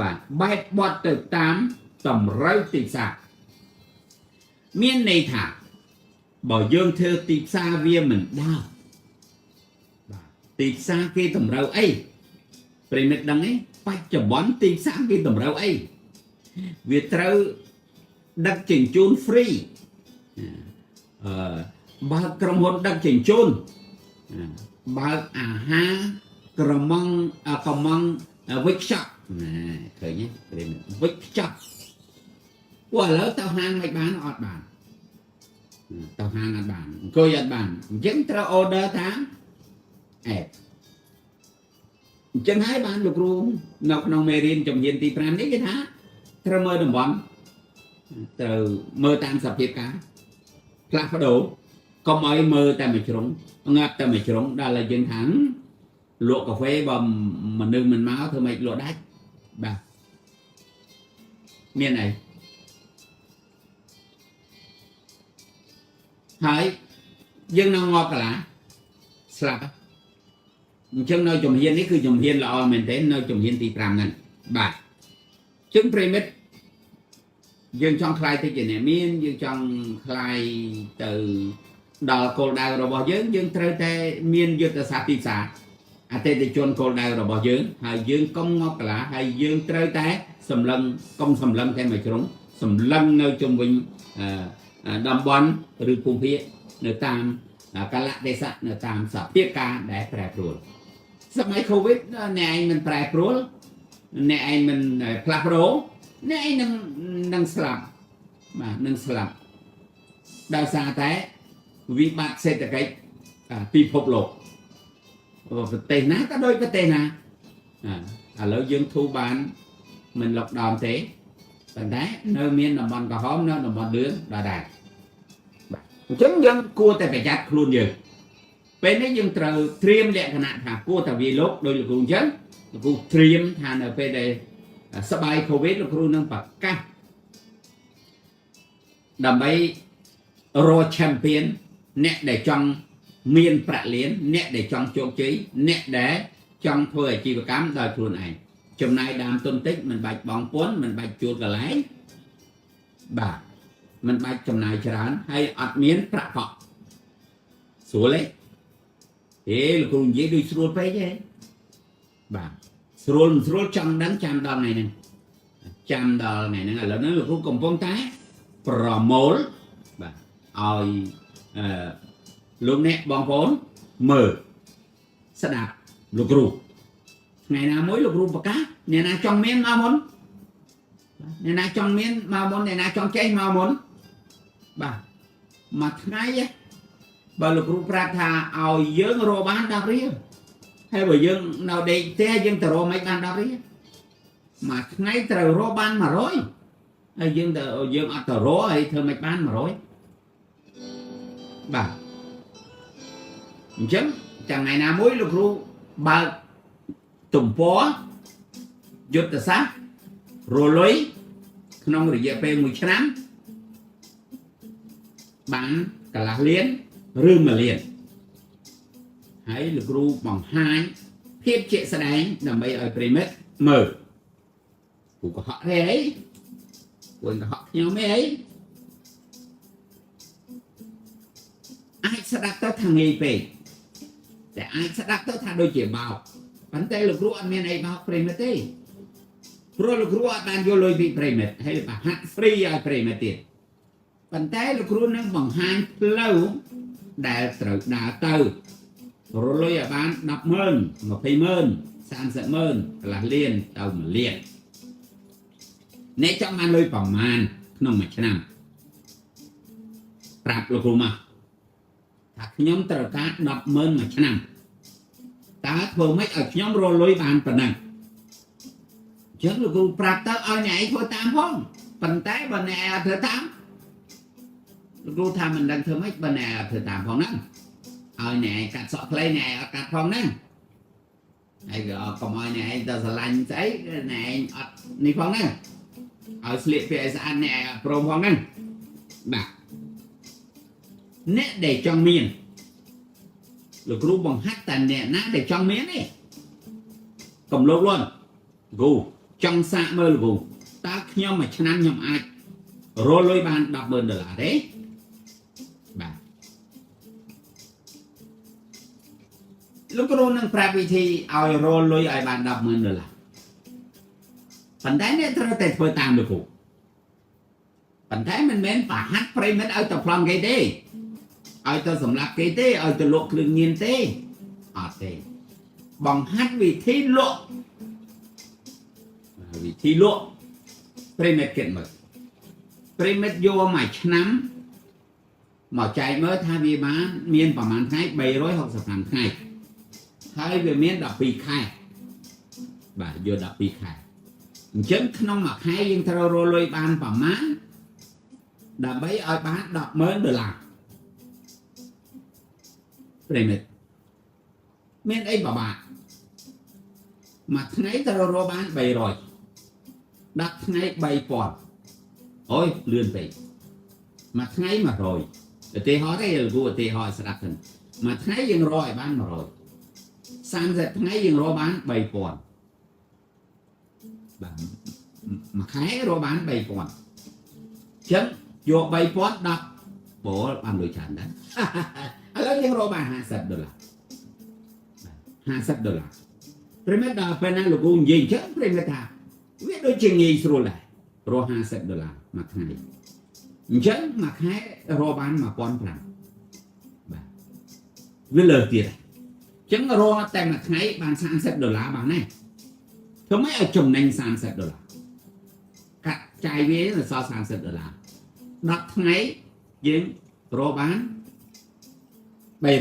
Speaker 1: បាទបែបបត់ទៅតាមតម្រូវទីផ្សារមានន័យថាបើយើងធ្វើទីផ្សារវាមិនដើរបាទទីផ្សារគេតម្រូវអីប្រិមិត្តដឹងទេបច្ចុប្បន្នទីផ្សារគេតម្រូវអីវាត្រូវដឹកជញ្ជូន free បើកក្រុមហ៊ុនដឹកជញ្ជូនបើកអាហារកំងវិចខ្ចប់ឃើញទេប្រិមិត្តវិចខ្ចប់ឥឡូវទៅហាងមិនបានអត់បានទៅហាងអត់បានអង្គុយអត់បានអញ្ចឹងត្រូវ order តាមអេបអញ្ចឹងហើយបានលោកគ្រូនៅក្នុងមេរៀនជំហានទី5នេះគេថាត្រូវមើលតំបន់ត្រូវមើលតាមសភាពការផ្លាស់ប្ដូរកុំឲ្យមើលតែមួយជ្រុងងាប់តែមួយជ្រុងដល់តែយើងថាលក់កាហ្វេបើមនុស្សមិនមកធ្វើម៉េចលក់ដាច់បាទមានអីហើយយើងនៅងាប់កន្លះស្លាប់អញ្ចឹងនៅជំហាននេះគឺជំហានល្អមែនទែននៅជំហានទី5ហ្នឹងបាទជឹងប្រិមិត្តយើងចង់ខ្លាយទៅជាអ្នកមានយើងចង់ខ្លាយទៅដល់គោលដៅរបស់យើងត្រូវតែមានយុទ្ធសាស្ត្រទីផ្សារអតិថិជនគោលដៅរបស់យើងហើយយើងកុំងាប់កន្លះហើយយើងត្រូវតែសម្លឹងកុំសម្លឹងតែមួយជ្រុងសម្លឹងនៅជុំវិញតំបន់ឬភូមិភាគនៅតាមកលៈទេសៈនៅតាមសភាពការដែលប្រែប្រួលសម័យ Covid អ្នកឯងមិនប្រែប្រួលអ្នកឯងមិនផ្លាស់ប្ដូរអ្នកឯងនឹងស្លាប់បាទនឹងស្លាប់ដោយសារតែវិបត្តិសេដ្ឋកិច្ចពិភពលោកប្រទេសណាក៏ដូចប្រទេសណាឥឡូវយើងធូរបានមិន lockdown ទេប៉ុន្តែនៅមានតំបន់ក្រហមនៅតំបន់លឿងដដែលបាទអញ្ចឹងយើងគួរតែប្រយ័ត្នខ្លួនយើងពេលនេះយើងត្រូវត្រៀមលក្ខណៈថាគួរតែវាលោកដោយលោកគ្រូអញ្ចឹងលោកគ្រូត្រៀមថានៅពេលដែលស្បាយ Covid លោកគ្រូនឹងប្រកាសដើម្បីរក champion អ្នកដែលចង់មានប្រាក់លានអ្នកដែលចង់ជោគជ័យអ្នកដែលចង់ធ្វើអាជីវកម្មដោយខ្លួនឯងចំណាយដើមទុនតិចមិនបាច់បងពន្ធមិនបាច់ជួលកន្លែងបាទមិនបាច់ចំណាយច្រើនហើយអត់មានប្រាក់កក់ស្រួលទេលោកគ្រូនិយាយដូចស្រួលពេកទេបាទស្រួលមិនស្រួលចង់ដឹងចាំដល់ថ្ងៃហ្នឹងចាំដល់ថ្ងៃហ្នឹងឥឡូវហ្នឹងលោកគ្រូកំពុងតែប្រមូលបាទឲ្យលោកអ្នកបងប្អូនមើលស្ដាប់លោកគ្រូថ្ងៃណាមួយលោកគ្រូប្រកាសអ្នកណាចង់មានមកមុនអ្នកណាចង់មានមកមុនអ្នកណាចង់ចេះមកមុនបាទមួយថ្ងៃបើលោកគ្រូប្រាប់ថាឲ្យយើងរកបាន10រៀលហើយបើយើងនៅដេកផ្ទះយើងទៅរកមិនបាន10រៀលមួយថ្ងៃត្រូវរកបាន100 ហើយយើងអត់ទៅរកហើយធ្វើមិនបាន100បាទអញ្ចឹងចាំថ្ងៃណាមួយលោកគ្រូបើកទំព័រយុទ្ធសាស្ត្ររលុយក្នុងរយៈពេល1ឆ្នាំបានកន្លះលានឬ1លានហើយលោកគ្រូបង្ហាញភាពជាក់ស្ដែងដើម្បីឲ្យប្រិមិត្តមើលគូកុហកទេអីគួយកុហកខ្ញុំទេអីអាចស្ដាប់ទៅថាងាយពេកតែអាចស្ដាប់ទៅថាដូចជាបោកប៉ុន្តែលោកគ្រូអត់មានអីបោកប្រិមិត្តទេព្រោះលោកគ្រូអត់បានយកលុយពីប្រិមិត្តហើយប្រហាត់ free ឲ្យប្រិមិត្តទៀតប៉ុន្តែលោកគ្រូនឹងបង្ហាញផ្លូវដែលត្រូវដើរទៅរលុយឲ្យបាន 100000 200000 300000 កន្លះលានទៅ1លានអ្នកចង់បានលុយប្រមាណក្នុងមួយឆ្នាំប្រាប់លោកគ្រូមកថាខ្ញុំត្រូវការ 100000 មួយឆ្នាំតើធ្វើម៉េចឲ្យខ្ញុំរលុយបានប៉ុណ្ណឹងអញ្ចឹងលោកគ្រូប្រាប់ទៅឲ្យអ្នកឯងធ្វើតាមផងប៉ុន្តែបើអ្នកឯងអត់ធ្វើតាមលោកគ្រូថាមិនដឹងធ្វើម៉េចបើអ្នកឯងអត់ធ្វើតាមផងហ្នឹងឲ្យអ្នកឯងកាត់សក់ខ្លីអ្នកឯងអត់កាត់ផងហ្នឹងហើយកុំឲ្យអ្នកឯងទៅស្រឡាញ់ស្អីអ្នកឯងអត់នេះផងហ្នឹងឲ្យស្លៀកពាក់ឲ្យស្អាតអ្នកឯងអត់ព្រមផងហ្នឹងបាទអ្នកដែលចង់មានលោកគ្រូបង្ហាត់តែអ្នកណាដែលចង់មានទេកំលោកលន់គ្រូចង់សាកមើលលោកគ្រូតើខ្ញុំមួយឆ្នាំខ្ញុំអាចរកលុយបាន $10,000 ទេបាទលោកគ្រូនឹងប្រាប់វិធីឲ្យរកលុយឲ្យបាន $10,000 ប៉ុន្តែអ្នកត្រូវតែធ្វើតាមលោកគ្រូប៉ុន្តែមិនមែនប្រហាត់ប្រិមិត្តឲ្យទៅប្លន់គេទេឲ្យទៅសម្លាប់គេទេឲ្យទៅលក់គ្រឿងញៀនទេអត់ទេបង្ហាត់វិធីលក់ប្រិមិត្តគិតមើលប្រិមិត្តយកមួយឆ្នាំមកចែកមើលថាវាបានមានប្រហែលថ្ងៃ365ថ្ងៃហើយវាមាន12ខែបាទយក12ខែអញ្ចឹងក្នុងមួយខែយើងត្រូវរកលុយបានប្រមាណដើម្បីឲ្យបាន $10,000 ប្រិមិត្តមានអីបបាក់មួយថ្ងៃត្រូវរកបាន300 10ថ្ងៃ 3000 អូយលឿនពេកមួយថ្ងៃ100ឧទាហរណ៍ទេលោកគ្រូឧទាហរណ៍ស្ដាប់ទៅមួយថ្ងៃយើងរកឲ្យបាន100 30ថ្ងៃយើងរកបាន 3000 បាទមួយខែរកបាន 3000 អញ្ចឹងយក 3000 10បលបានលុយច្រើនដែរឥឡូវយើងរកបាន$50 $50 ប្រិមិត្តដល់ពេលណាលោកគ្រូនិយាយអញ្ចឹងប្រិមិត្តថាវាដូចជាងាយស្រួលដែររក$50មួយថ្ងៃអញ្ចឹងមួយខែរកបាន 1500 បាទវាលើសទៀតអញ្ចឹងរកតែមួយថ្ងៃបាន$30 បានណាធ្វើម៉េចឲ្យចំណេញ$30កាត់ចាយវាទៅសល់$30 10ថ្ងៃយើងរកបាន$300 មួយ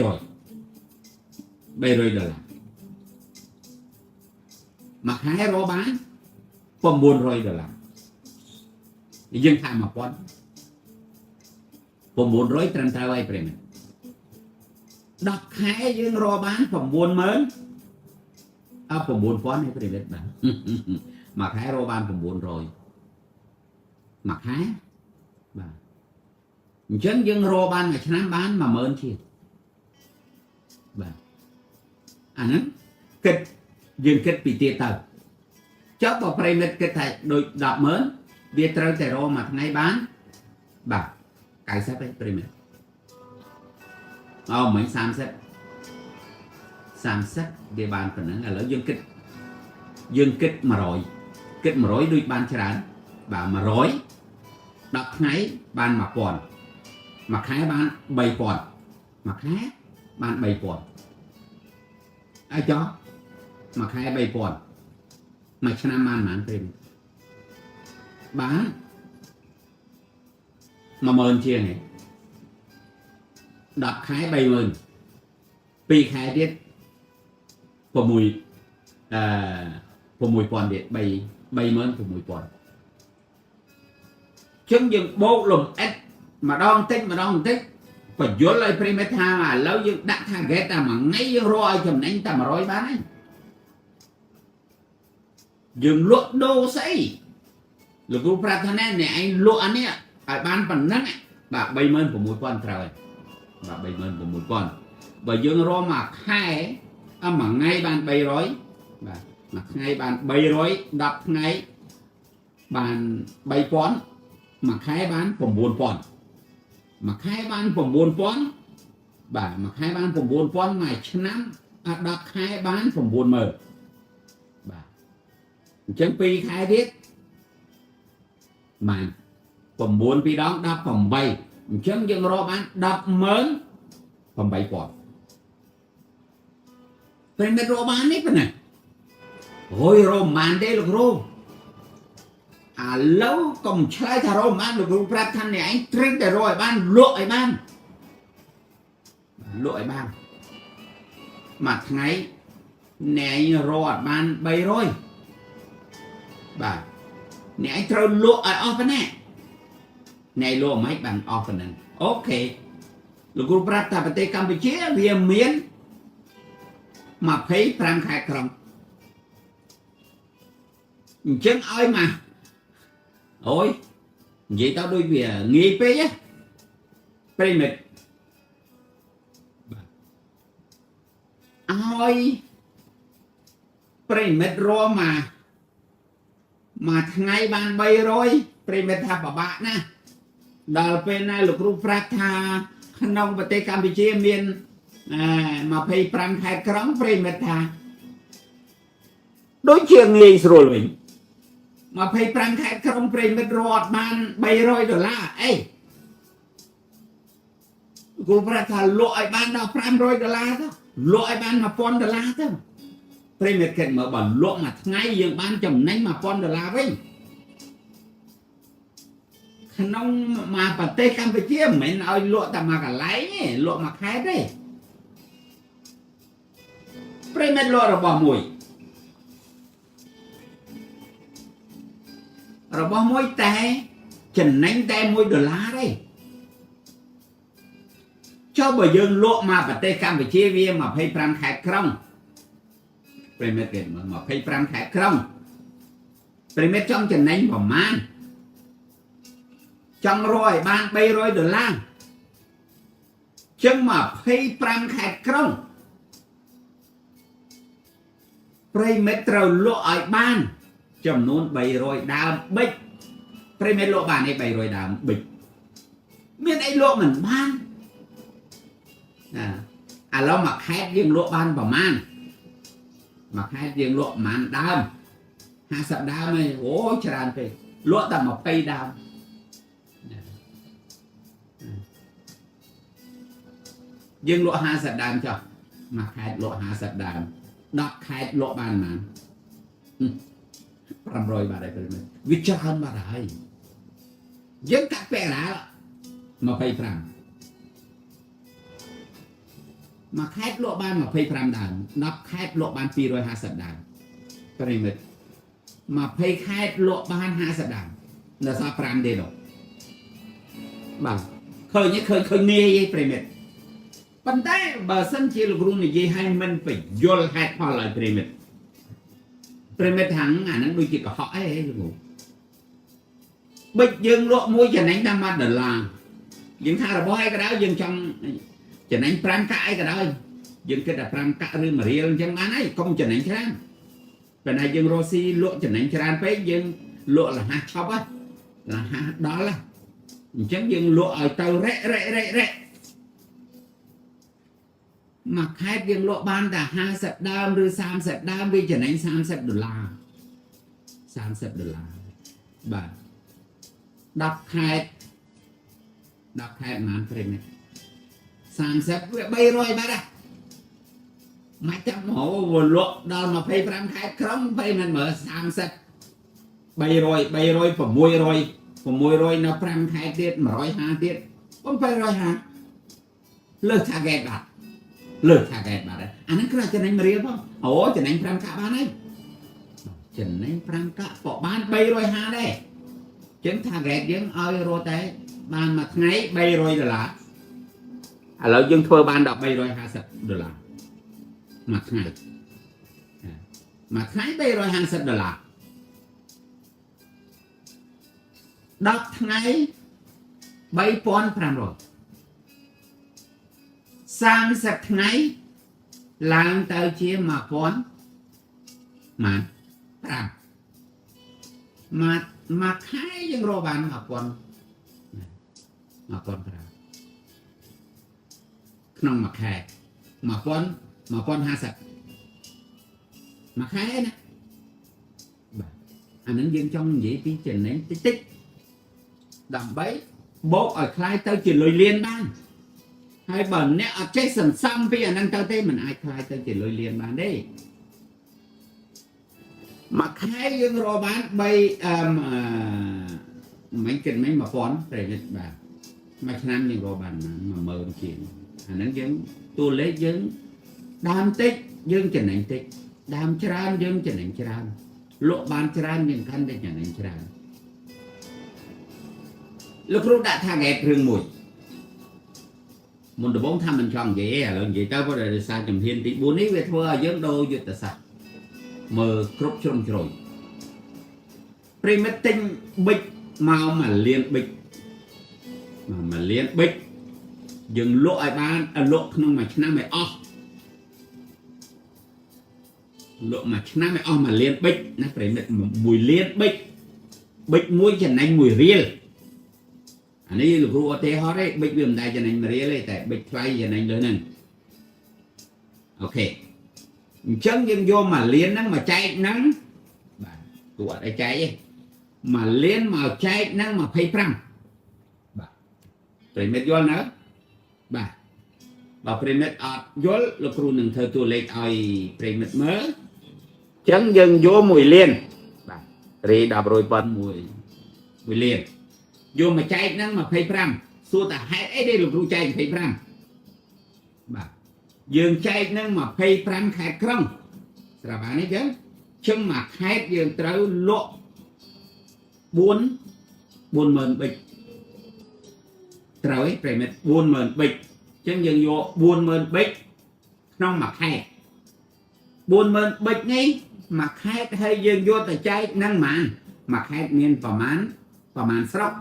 Speaker 1: ខែរកបាន$900យើងថា1000 900ត្រឹមត្រូវហើយប្រិមិត្ត10ខែយើងរកបាន 9000 9000ហើយប្រិមិត្តបាទមួយខែរកបាន900មួយខែបាទអញ្ចឹងយើងរកបានមួយឆ្នាំបាន 10000 ជាងបាទអាហ្នឹងយើងគិតពីទៀតទៅចុះបើប្រិមិត្តគិតថាដូច100000វាត្រូវតែរកមួយថ្ងៃបានបាទ90ទេប្រិមិត្តមិញ30វាបានប៉ុណ្ណឹងឥឡូវយើងគិត100គិត100ដូចបានច្រើនបាទ100 10ថ្ងៃបាន1000មួយខែបាន3000មួយខែបាន3000ហើយចុះមួយខែ3000មួយឆ្នាំបានប៉ុន្មានព្រិមបាន10000ជាងឯង10ខែ30000 2ខែទៀត6000ទៀត36000 chứng dừng bố lùm ít mà đong tích và vô lại prime tha mà lâu dừng đặt thang ghét ta mà ngay dừng rồi chùm đánh ta mà rồi bán ấy dừng luộc đô xây lực lúc Prathanen này anh luộc anh ấy ở ban phần nắng bà bay mơn của mũi con trời bà bay mơn của mũi con và dừng rồi mà khai mà ngay ban bay rối mà ngay ban bay rối đập ngay bàn bay pón mà khai bánผมbuồn pón mà khai bánผมbuồn pón bà mà khai bánผมbuồn pón ngày năm đập khai bánผมbuồn mờ bà chân pi khai biết màผมbuồn pi đó đậpผมbay chân dừng rồi bán đập mớnผมbay pónเป็นเป็นโรมันนี่เป็นไงโอ้ยโรมันได้ลูกโรแล้วก็ใช้ทาโรมันลูกพระท่านเนี่ยไอ้ตรึงแต่รอยบ้านลวกไอ้บ้านmặt ngay nèรอดบ้านใบรอยบ่าเนี่ยไอ้ตรึงลวกไอ้ออฟแน่ในลวกไม่บังออฟนั่นโอเคลูกพระท่านประเทศกัมพูชาเวียนเมียนmà thấy pram khai krong chân ơi mà ôi vậy tao đôi về nghi pê á pê mệt ôi pê mệt ro mà ngày ban bay rồi pê mệt thà bà bạn nè đào pê này lục rú prat thà nông bát tê Campuchia miền mà phải pram khai krong pê mệt thà đối chiều nghi rồi mình mà phải pram khai krong pê mệt rọt ban bay rồi đó là ấyกูประทานลอยบ้านเราพรำร้อยดอลลาร์เท่าลอยบ้านมาปอนดอลลาร์เท่าเปรมเกิดมาบ่อนลวกมาไงยังบ้านจำนั้นมาปอนดอลลาร์ไว้ขนมมาปฏิกัมพูชาเหมือนเอาลวกแต่มากับไหลลวกมาแค่ได้เปรมลวกเราบ่มวยเราบ่มวยแต่จำนั้นแต่มวยดอลลาร์ได้cho bởi dương lộ mà bật tê Campuchia viên mà phải pram khai krong premier tiền mà phải pram khai krong premier trong trận đánh của man trong rồi ban bay rồi đờ lang chân mà phải pram khai krong premier trâu lộ ở ban chấm nôn bay rồi đào bịch premier lộ bàn này bay rồi đào bịch miền ấy lộ mình banเรามาแคสยิงลวกบ้านประมาณมาแคสยิงลวกมันดำ50 ดาวไหมโอ้ชราญไปลวกแต่มาไปดาวยิงลวก50 ดาวจ้ะมาแคสลวก50 ดาวดักแคสลวกบ้านมัน500 บาทได้ไปเลยวิจารณ์มาได้ยังกัดแปะแล้วมาไปพรำmà khép lộ ban mà phê pram đàn nắp khép lộ ban 250 đàn cái này mệt mà phê khép lộ ban 50 đàn là sao pram đây rồi bảo khơi nhé khơi nghe vậy phải mệt vấn đề bà sân chỉ là gồm này gì hay mình phải vô hạt hoa lại phải mệt thằng nó đôi chỉ có họ ấy rồi bịch dương lộ môi cho anh ta mà đợt là dương tha là bó hay cái đó dương trong cho nên pram cái đó dừng cái là pram cả rư mà riêng chẳng bán ấy không cho nên chán cái này dừng rosi lụa cho nên chán phải dừng lụa là hạt chóc á là hạt đó là chẳng dừng lụa ở tàu rẽ mà khai dừng lụa ban là 50 đam rư 30 đam vì cho nên 30 đô la 30 đô la bà đọc khai màn phải này 30 bay rồi bà đã mà chắc hổ vừa lộ đó mà phải pram khai krong phải mình mở 30 bay rồi phẩm mùi rồi nó pram khai tiết mà rồi ha tiết không phải rồi ha lơ thà ghét bà đấy anh ấy cứ là chân anh mà riêng không ồ chân anh pram cả bán ấy chân anh pram cả bỏ bán bay rồi ha đây ចឹង target យើងឲ្យរត់តែបានមួយថ្ងៃ$300ឥឡូវយើងធ្វើបានដល់$350មួយថ្ងៃមួយថ្ងៃ$350 10ថ្ងៃ$3,500 30ថ្ងៃឡើងទៅជា1000ម៉ាន5មួយខែយើងរកបាន1000ក្នុងមួយខែ1050មួយខែណាបាទអានឹងយើងចង់និយាយពីចំណេញតិចតិចដើម្បីបោកឲ្យខ្លាយទៅជាលុយលានបានហើយបើអ្នកអត់ចេះសន្សំពីអានឹងទៅទេមិនអាចខ្លាយទៅជាលុយលានបានទេមួយខែយើងរកបានមិនគិតមិន1000ប្រហែលបាទមួយឆ្នាំយើងរកបាន10000ជាងអាហ្នឹងយើងតួលេខយើងដើមតិចយើងចំណេញតិចដើមច្រើនយើងចំណេញច្រើនលក់បានច្រើនយើងកាន់តែចំណេញច្រើនលោកគ្រូដាក់ target រឿងមួយមុនដំបូងថាមិនចង់និយាយឥឡូវនិយាយទៅព្រោះដោយសារជំហានទី4នេះវាធ្វើឲ្យយើងដូរយុទ្ធសាស្ត្រមើលគ្រប់ជ្រុងជ្រោយប្រិមិត្តទិញប៊ិចមក1លានប៊ិច1លានប៊ិចយើងលក់ឲ្យបានលក់ក្នុងមួយឆ្នាំឲ្យអស់លក់មួយឆ្នាំឲ្យអស់1លានប៊ិចណាប្រិមិត្ត1លានប៊ិចប៊ិចមួយចំណេញ1រៀលអានេះលោកគ្រូឧទាហរណ៍ទេប៊ិចវាមិនដែលចំណេញ1រៀលទេតែប៊ិចថ្លៃចំណេញលើហ្នឹងអូខេអញ្ចឹងយើងយក1លានហ្នឹងមកចែកហ្នឹងបាទគួរអត់ឲ្យចែកទេ1លានមកចែកហ្នឹង25បាទប្រិមិត្តយល់នៅបាទបើប្រិមិត្តអត់យល់លោកគ្រូនឹងធ្វើតួលេខឲ្យប្រិមិត្តមើលអញ្ចឹងយើងយក1លានបាទរី10,000 1លានយកមកចែកហ្នឹង25សួរតាហេតុអីទេលោកគ្រូចែក25បាទយើងចែកហ្នឹង25ខេត្តក្រុងស្រាប់ហើយនេះចឹងចឹងមួយខេត្តយើងត្រូវលក់40000ប៊ិចត្រូវឯប្រិមិត្ត40000ប៊ិចចឹងយើងយក40000ប៊ិចក្នុងមួយខេត្ត40000ប៊ិចនេះមួយខេត្តហើយយើងយកទៅចែកហ្នឹងហ្មងមួយខេត្តមានប្រមាណស្រុក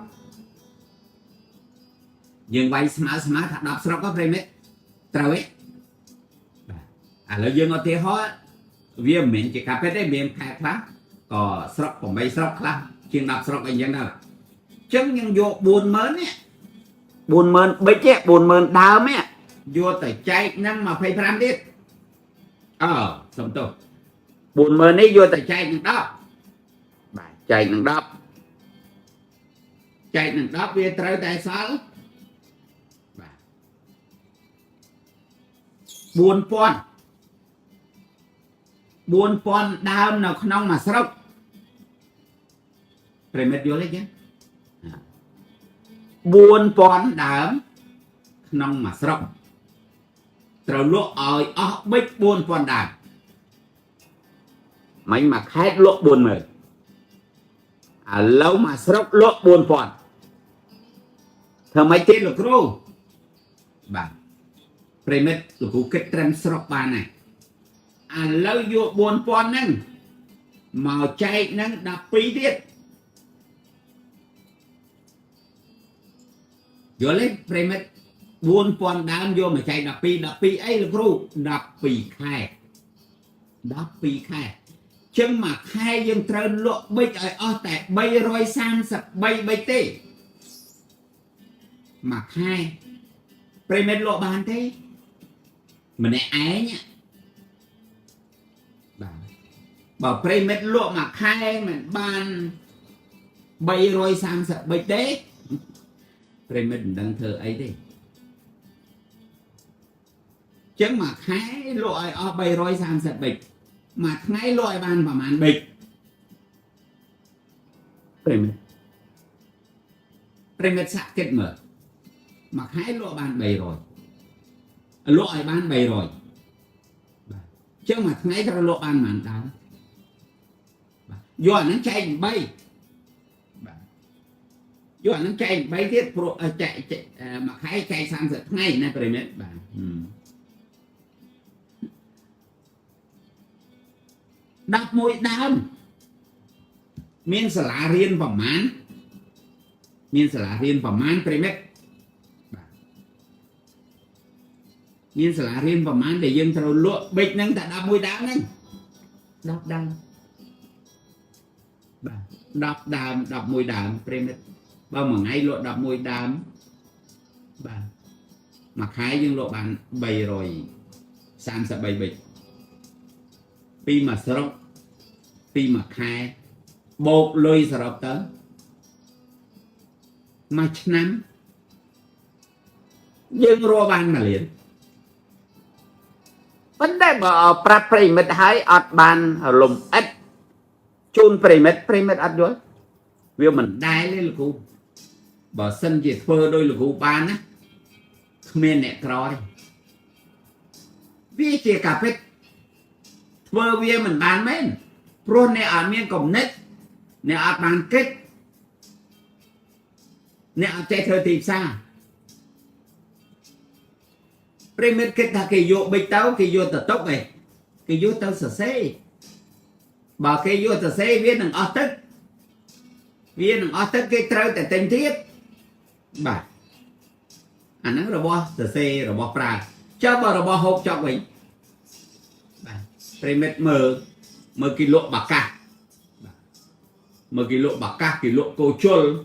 Speaker 1: យើងវាយស្មើថា10ស្រុកហ្នឹងប្រិមិត្តត្រូវឯបាទឥឡូវយើងឧទាហរណ៍វាមិនមែនជាការពិតទេមានខេត្តខ្លះក៏ស្រុក8ស្រុកខ្លះជាង10ស្រុកអីចឹងដែរអញ្ចឹងយើងយក40000នេះ40000ប៊ិចទេ40000ដើមនេះយកទៅចែកនឹង25ទៀតសំទោស40000នេះយកទៅចែកនឹង10បាទចែកនឹង10វាត្រូវតែសល់បាទ4000ដើមនៅក្នុងមួយស្រុកប្រិមិត្តយល់ទេចឹង4000ដើមក្នុងមួយស្រុកត្រូវលក់ឲ្យអស់ប៊ិច4000ដើមមិនមួយខេត្តលក់40000ឥឡូវមួយស្រុកលក់4000ធ្វើម៉េចទេលោកគ្រូបាទប្រិមិត្តលោកគ្រូគិតត្រឹមស្រុកបានហើយឥឡូវយក4000ហ្នឹងមកចែកហ្នឹង12ទៀតយល់ទេប្រិមិត្ត4000ដើមយកមកចែក12អីលោកគ្រូ12ខែចឹងមួយខែយើងត្រូវលក់ប៊ិចឲ្យអស់តែ333ប៊ិចទេមួយខែប្រិមិត្តលក់បានទេម្នាក់ឯងបាទបើប្រិមិត្តលក់មួយខែមិនបាន330ប៊ិចទេប្រិមិត្តមិនដឹងធ្វើអីទេចឹងមួយខែលក់ឲ្យអស់330ប៊ិចមួយថ្ងៃលក់ឲ្យបានប្រហែលប៊ិចប្រិមិត្តសាក់គិតមើលមួយខែលក់បាន300លក់ឲ្យបាន300បាទចឹងមួយថ្ងៃត្រូវលក់បានប៉ុន្មានដើមបាទយកអាហ្នឹងចែក3បាទ vô nó chạy bay tiết chạy mà khai chạy sang giật ngay nè phải biết bà đọc mũi đam miên sả lá riêng vào mán miên sả lá riêng vào mán phải biết miên sả lá riêng vào mán để dân thầu lụa bịch nâng ta đọc mũi đam nâng đọc đam đọc mũi đam phải biết bao mà ngay lộ đọc môi đám bà mà khai nhưng lộ bạn bày rồi sang sẽ bày bịch pi mà srop pi mà khai bột lôi srop tới mà nắm nhưng rô ban mà liền vấn đề mà pra primit hay ọt ban lùm ít chun primit ọt đuối vì mình đai lên là cô bỏ sân chỉ phơ đôi là cô ban á không nên nẹ cỏ đi vì chỉ cả phết phơ vì mình ban mấy pro nẹ ở miền cổng nết nẹ ở bàn kết nẹ ở chạy thời tìm xa primit kết là cái vô bịch tao cái vô tờ tốc này cái vô tao sở xế bảo cái vô tờ xế viết đừng ở tức viết đừng ở tức cái trâu tại tình thiết bà anh nói rồi bo tờ xe rồi bo pra cho bà rồi bo hộp cho mình primit mờ cái lộ bạc ca mờ cái lộ bạc ca cái lộ cô chôn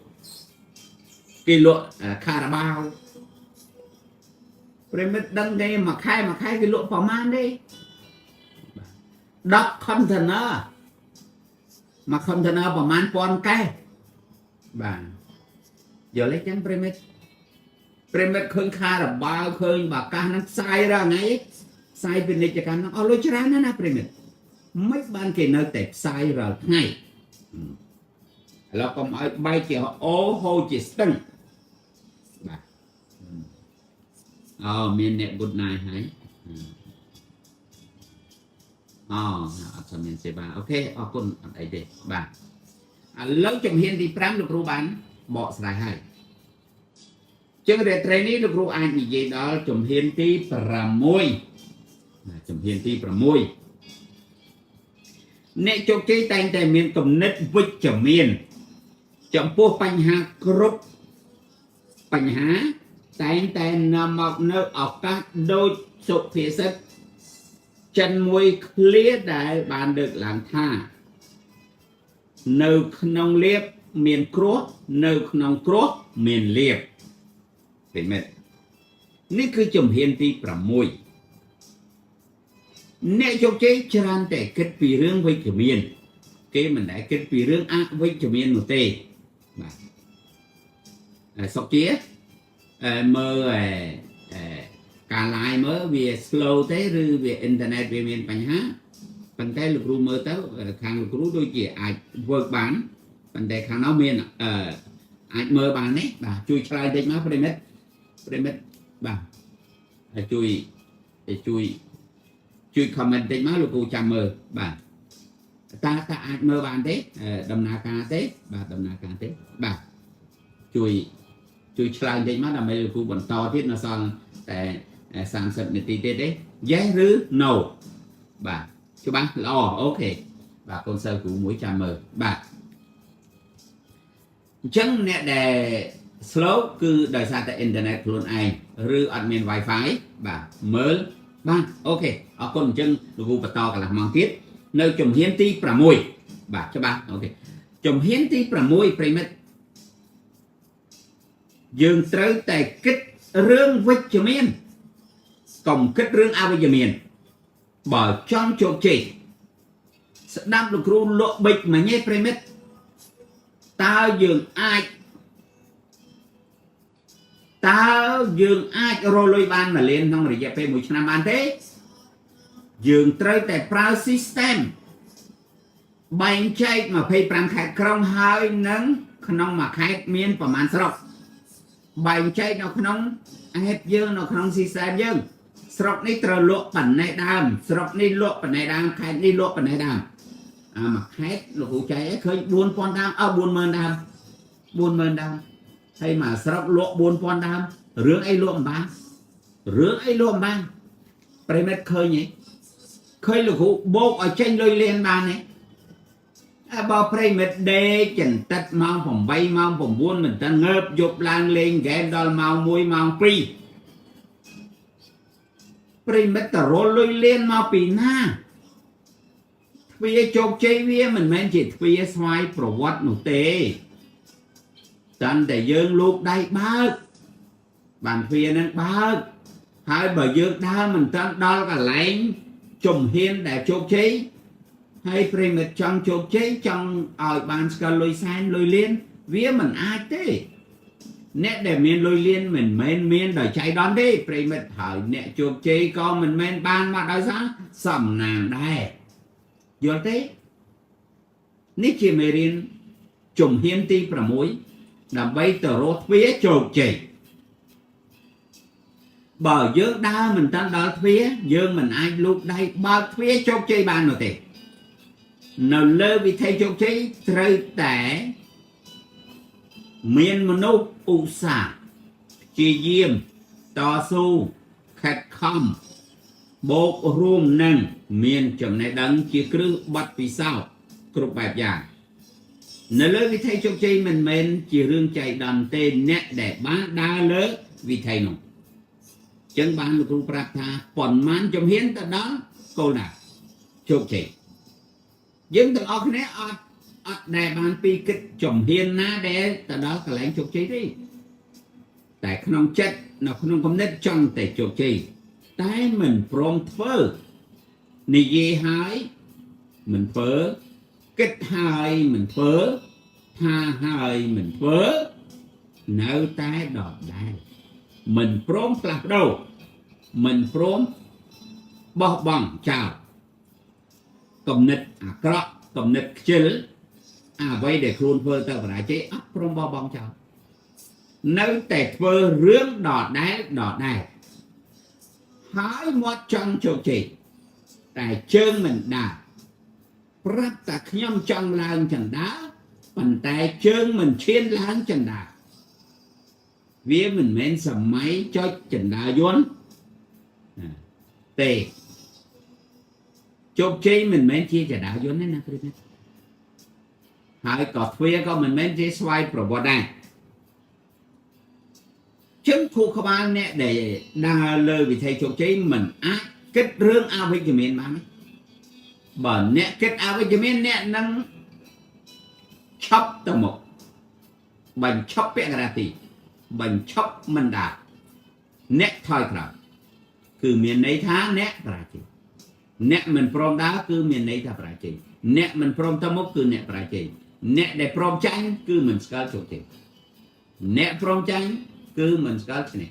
Speaker 1: cái lộ Carabao primit đăng đây mà khai cái lộ phò man đi đọc container mà container phò man pon cái bà giờ lấy chắn primit khơi Carabao khơi bạc ca nó sai ra ngay sai bên này chắc nó lôi ra nó primit mấy ban kia nơi tệp sai rồi ngay là còn mọi bay chỉ họ ô hô chỉ stung miền nệm good night hãy cho miền sẽ bà ok con ấy để bà lâu chồng hiền thì pram được ru bán bỏ xài hay chứ để training được ru anh gì vậy đó chồng hiền tí pramoi chồng hiền tí pramoi nè cho cái tay tại miền cầm nết vích chồng miền chồng po bánh hà group bánh hà tay nằm mọc nơi ở các đôi sụp phía sất chân môi clear để bạn được làm tha nơi nông liệp miền cốt nơi nông cốt miền liệp phải mệtนี่คือจมเฮียนที่ประมวยเนี่ยโจเจจรันแต่เกิดปีเรื่องไว้กับเมียนเกมันได้เกิดปีเรื่องอะไว้กับเมียนหนูเต้สกเจี๊ยเมื่อการไลน์เมื่อวีสโลว์เต้หรือวีอินเทอร์เน็ตวีเมียนปัญหาปัญหาลูกรู้เมื่อเต้ทางลูกรู้โดยที่อาจเวิร์กบ้านปัญหาข้างนอกเมียนอาจเมื่อบ้านนี้ช่วยชายเด็กมาประเด็นbà chui comment trên má lục cô chăm mơ bà ta ai mơ bàn thế đầm na ca thế bà đầm na ca thế bà chui slide trên má là mấy lục cô bẩn to thiết nó son tại sản xuất này tí đấy yes rứ no bà chú bác lo ok bà con sơ của mũi chăm mơ bà chân nè để slow គឺដោយសារតែ internet ខ្លួនឯងឬអត់មាន Wi-Fi បាទមើលបាទអូខេអរគុណអញ្ចឹងលោកគ្រូបន្តកន្លះម៉ោងទៀតនៅជំហានទី6បាទច្បាស់អូខេជំហានទី6ប្រិមិត្តយើងត្រូវតែគិតរឿងវិជ្ជមានកុំគិតរឿងអវិជ្ជមានបើចង់ជោគជ័យស្ដាប់លោកគ្រូលក់បិចមួយញ៉េប្រិមិត្តតើយើងអាចរលុយបានមួយលានក្នុងរយៈពេល1ឆ្នាំបានទេយើងត្រូវតែប្រើ system បែងចែក25ខេត្តក្រុងហើយនឹងក្នុងមួយខេត្តមានប្រមាណស្រុកបែងចែកនៅក្នុង app យើងនៅក្នុង system យើងស្រុកនេះត្រូវលក់ប៉ុណ្ណេះដើមស្រុកនេះលក់ប៉ុណ្ណេះដើមខេត្តនេះលក់ប៉ុណ្ណេះដើមមួយខេត្តលោកគ្រូចែកឃើញ 4,000 ដើម40000 ដើម 40000 ដើម hay mà sắp lộ buôn con đam rướng ấy luộm ba premet khơi nhỉ khơi là cụ bốc ở trên lôi lên ba này bao premet đê chỉnh tắt mau phòng bay mau phòng buôn mình ta ngợp dục lang lên ghé đo mau mùi mau free premet ta rô lôi lên mau pì na vì chọc chơi vì mình men chỉ vì xoay pro vật nụ tê Chẳng để dương lúc đây bác Bạn phía nên bác Hai bởi dương đa mình tăng đó cả lãnh Chùm hiên để chốt chế Hay primit trong chốt chế Trong ở bàn ska lôi xanh lôi liên Vía mình ai thế Nét để miền lôi liên mình men miền đời chạy đón đi Primit hỏi nẹ chốt chế có mình men ban mà đói giá Sầm nàng đây Vô thế Nít chì mê riêng Chùm hiên ti pra mối Đã bây tờ rốt phía chột chỉ Bởi dương đa mình tăng đó phía Dương mình ai lúc đây Bởi phía chột chỉ bàn rồi thì Nó lơ vì thay chột chỉ Trời tẻ Miền môn nốt ụ xả Chi diêm To su Khát khom Bột rùm nâng Miền chồng này đấng chỉ cứ bắt vì sao Cục bạp dạng Nếu lỡ vì thầy chốc chơi mình chỉ rương chạy đòn tên nét để bá đa lỡ vì thầy nụ Chân bán một rung prap tha Bọn mán trong hiến ta đó Cô nào chốc chơi Nhưng từng ọc này ọc đại bán pi kích chồng hiến ná đế ta đó cả lãnh chốc chơi đi Tại không chất Nó không có nét trong tại chốc chơi Tại mình prom phơ Nì dì hái Mình phơ Kết hai mình phớ Tha hai mình phớ Nâu tay đọt đai Mình prom lạc đâu Mình prom Bó bằng chào Cầm nịch krọ Cầm nịch chil Vây để khuôn phơ ta phải chế ấp prom bó bằng chào Nâu tay phơ rướng đọt đai Hỏi một trong chỗ chỉ Tại chân mình đạp Rất là nhóm trong làng chẳng đá Bằng tay chân mình trên làng chẳng đá Vì mình men sầm máy cho chẳng đá dốn Tê Chốc chế mình men chia chẳng đá dốn nè Hai có phía có mình men chia xoay pro bó đài Chứng khu khá ba nè để đa lời vì thầy chốc chế mình ác kết rương ao với mình mà Bởi nè kết áo với mình nè nâng Chốc tầm một Bành chốc bẹ gà tì Bành chốc mình đạp Nè thôi khả Cứ miền này thá nè bà chì Nè mình prom đá cứ miền này thá bà chì Nè mình prom tâm mốc cứ nè bà chì Nè để prom chanh cứ mình skal chốc chì Nè prom chanh cứ mình skal chì nè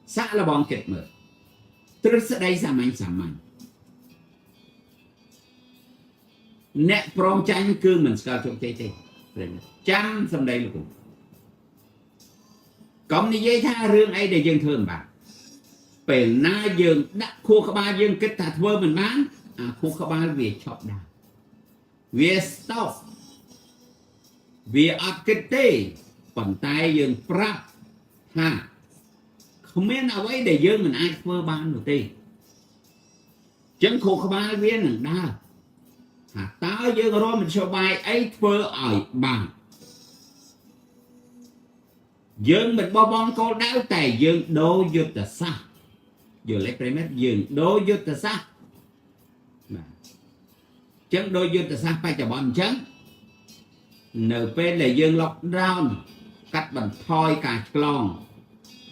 Speaker 1: Xã là bóng kết mở Tức sẽ đây xa mạnh Nẹ prom chanh cứ mình skal chốc chay chay Chăm xong đây là cũng Còn như dây tha rương ấy để dân thương bạn Bởi na dương đã khu khá ba dương kết thật vơ mình bán Khu khá ba vì chọc đào Vì stop Vì ập kết tê Còn tay dương prap Ha Không biết nào ấy để dương mình ai vơ bán được tê Chẳng khu khá ba viên nâng đào Tao dương rồi mình cho bài ấy phơ ở bằng Dương mình bó bóng cô đáo tài dương đô dô tà xa Dương lấy premet dương đô dô tà xa Chẳng đô dô tà xa phải cho bọn chẳng NP là dương lockdown Cắt bằng thôi cả lòng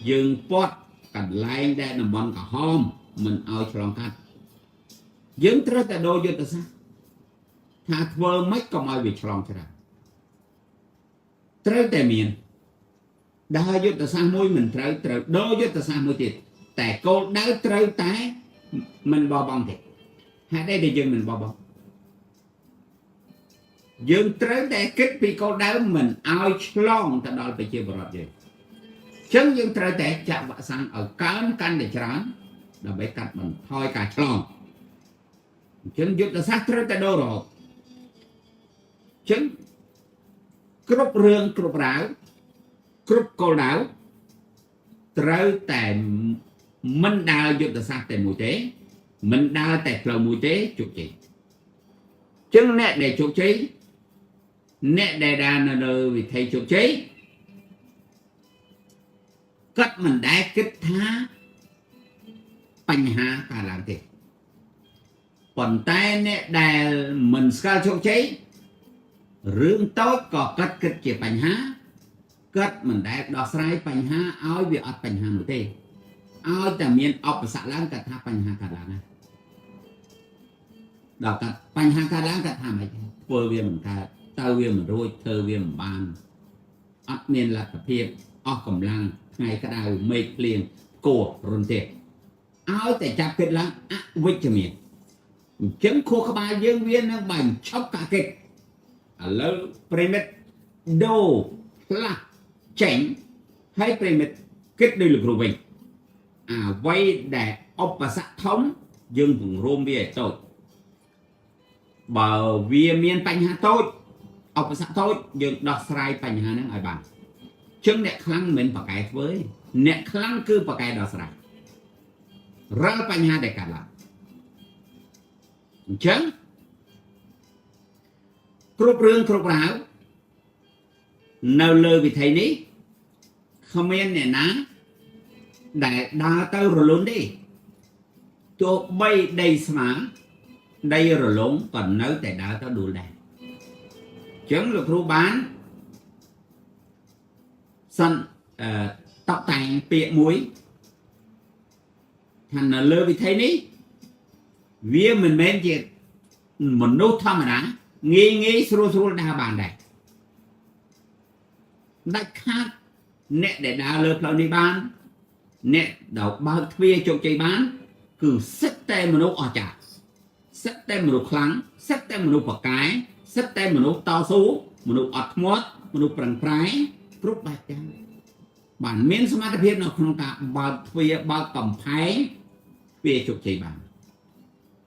Speaker 1: Dương pot Cắt lại đây là bọn cả hôm Mình ôi cho lòng cắt Dương rất là đô dô tà xa Thà thơ mấy công ai bị lòng cho ra Trời tè miền Đa dốt ta sang môi mình trời đô dốt ta sang môi tiệt Tại cô đá trời tái Mình bò bông thiệt Hạ đây để dân mình bò bông Dương trời tè kích vì cô đá mình ai lòng ta đo phải chơi bò rọt gì Chân dương trời tè chạm vạ sang ở cán để trán Đã bấy cắt mình thôi cả lòng Chân dốt ta sang trời tè đô rồi Chứng Cục rương cục ráo គ្រប់គោលដៅត្រូវតែមិនដើរយុទ្ធសាស្ត្រតែមួយទេមិនដើរតែផ្លូវមួយទេជោគជ័យចឹងអ្នកដែលជោគជ័យអ្នកដែលដើរនៅវិធីជោគជ័យគាត់មិនដែលគិតថាបញ្ហាកើតឡើងទេប៉ុន្តែអ្នកដែលមិនស្គាល់ជោគជ័យរឿងតូចក៏គាត់គិតជាបញ្ហាគាត់មិនដែលដោះស្រាយបញ្ហាឲ្យវាអត់បញ្ហានោះទេឲ្យតែមានឧបសគ្គឡើងគាត់ថាបញ្ហាកើតឡើងណាដល់គាត់បញ្ហាកើតឡើងគាត់ថាមិនធ្វើវាមិនកើតទៅវាមិនរួចធ្វើវាមិនបានអត់មានលទ្ធភាពអស់កម្លាំងថ្ងៃក្តៅមេឃភ្លៀងគោរុនទេឲ្យតែចាប់គិតឡើងអវិជ្ជមានអញ្ចឹងខួរក្បាលយើងវានឹងបញ្ឈប់ការគិតឥឡូវប្រិមិត្តដូរផ្លាស់ចេញហើយប្រិមិត្តគិតដោយលោកគ្រូវិញអ្វីដែលឧបសគ្គធំយើងពង្រួមវាឲ្យតូចបើវាមានបញ្ហាតូចឧបសគ្គតូចយើងដោះស្រាយបញ្ហាហ្នឹងឲ្យបានចឹងអ្នកខ្លាំងមិនប្រកែធ្វើទេអ្នកខ្លាំងគឺប្រកែដោះស្រាយរាល់បញ្ហាដែលកើតឡើងអញ្ចឹងគ្រប់រឿងគ្រប់រ៉ាវនៅលើវិធីនេះគ្មានអ្នកណាដែលដើរទៅរលូនទេទោះបីដីស្មើដីរលងក៏នៅតែដើរទៅដួលដែរអញ្ចឹងលោកគ្រូបានសិនតបតែងពាក្យមួយថានៅលើវិធីនេះវាមិនមែនជាមនុស្សធម្មតាងាយស្រួលដើរបានដែរដាច់ខាតអ្នកដែលដើរលើផ្លូវនេះបានអ្នកដែលបើកទ្វារជោគជ័យបានគឺសិតតែមនុស្សអស្ចារ្យសិតតែមនុស្សខ្លាំងសិតតែមនុស្សប្រកែសិតតែមនុស្សតស៊ូមនុស្សអត់ធ្មត់មនុស្សប្រឹងប្រែងគ្រប់បែបយ៉ាងបានមានសមត្ថភាពនៅក្នុងការបើកទ្វារបើកកំផែងទ្វារជោគជ័យបាន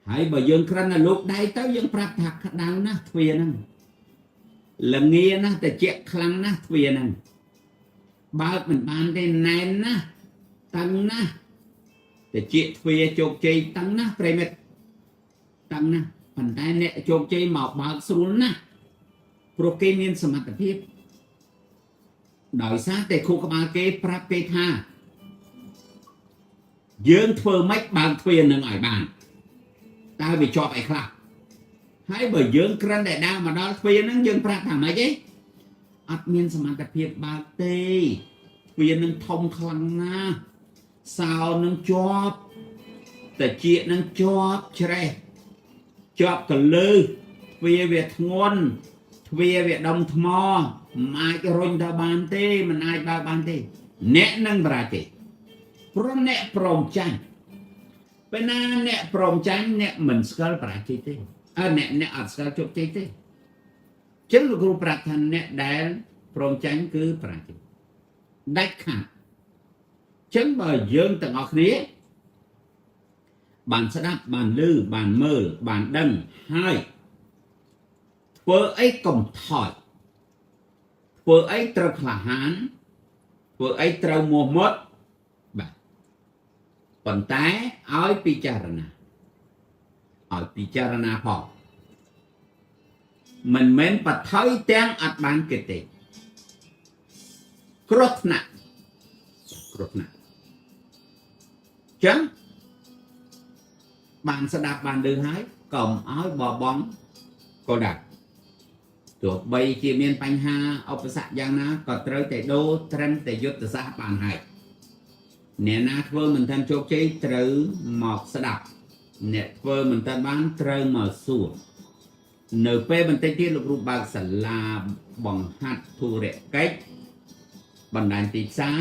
Speaker 1: ហើយបើយើងគ្រាន់តែលោកដៃទៅយើងប្រាប់ថាក្តៅណាស់ទ្វារហ្នឹងល្ងាណាស់តែជាខ្លាំងណាស់ទ្វារហ្នឹងបើកមិនបានទេណែនណាស់តឹងណាស់តែជាទ្វារជោគជ័យតឹងណាស់ប្រិមិត្តតឹងណាស់ប៉ុន្តែអ្នកជោគជ័យមកបើកស្រួលណាស់ព្រោះគេមានសមត្ថភាពដោយសារតែខួរក្បាលគេប្រាប់គេថាយើងធ្វើម៉េចបើកទ្វារនឹងឲ្យបានតើវាជាប់អីខ្លះហើយបើយើងគ្រាន់តែដើរមកដល់ទ្វារហ្នឹងយើងប្រាប់ថាម៉េចទេអត់មានសមត្ថភាពបើកទេទ្វារនឹងធំខ្លាំងណាស់សោនឹងជាប់តាជានឹងជាប់ច្រេះជាប់កលើទ្វារវាធ្ងន់ទ្វារវាដុំថ្មមិនអាចរុញទៅបានទេមិនអាចបើកបានទេអ្នកនឹងបរាជ័យព្រោះអ្នកព្រមចាញ់ពេលណាអ្នកព្រមចាញ់អ្នកមិនស្គាល់បរាជ័យទេអ្នកអត់ស្គាល់ជោគជ័យទេចឹងលោកគ្រូប្រាប់ថាអ្នកដែលព្រមចាញ់គឺបរាជ័យដាច់ខាតចឹងបើយើងទាំងអស់គ្នាបានស្ដាប់បានឮបានមើលបានដឹងហើយធ្វើអីកុំថយធ្វើអីត្រូវក្លាហានធ្វើអីត្រូវមោះមុតបាទប៉ុន្តែឲ្យពិចារណាផងមិនមែនបថុយទាំងអត់បានគិតទេគ្រោះថ្នាក់ចឹងបានស្ដាប់បានឮហើយកុំឲ្យបបងក៏ដាក់ទោះបីជាមានបញ្ហាឧបសគ្គយ៉ាងណាក៏ត្រូវតែដូរត្រឹមតែយុទ្ធសាស្ត្របានហើយអ្នកណាធ្វើមិនទាន់ជោគជ័យត្រូវមកស្ដាប់អ្នកធ្វើមិនទាន់បានត្រូវមកសួរនៅពេលបន្តិចទៀតលោកគ្រូបើកសាលាបង្ហាត់ធុរកិច្ចបណ្ដាញទីផ្សារ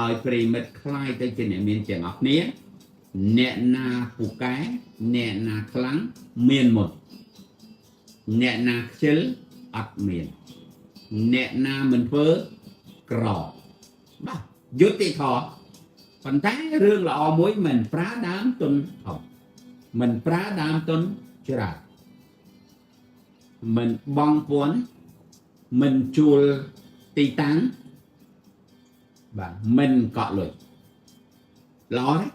Speaker 1: ឲ្យប្រិមិត្តខ្លាយទៅជាអ្នកមានទាំងអស់គ្នាអ្នកណាពូកែអ្នកណាខ្លាំងមានមុតអ្នកណាខ្ជិលអត់មានអ្នកណាមិនធ្វើក្របាទយុត្តិធម៌ប៉ុន្តែរឿងល្អមួយមិនប្រើដើមទុនធំមិនប្រើដើមទុនច្រើនមិនបងពួនមិនជួលទីតាំង បាទមិនកក់លុយល្អទេ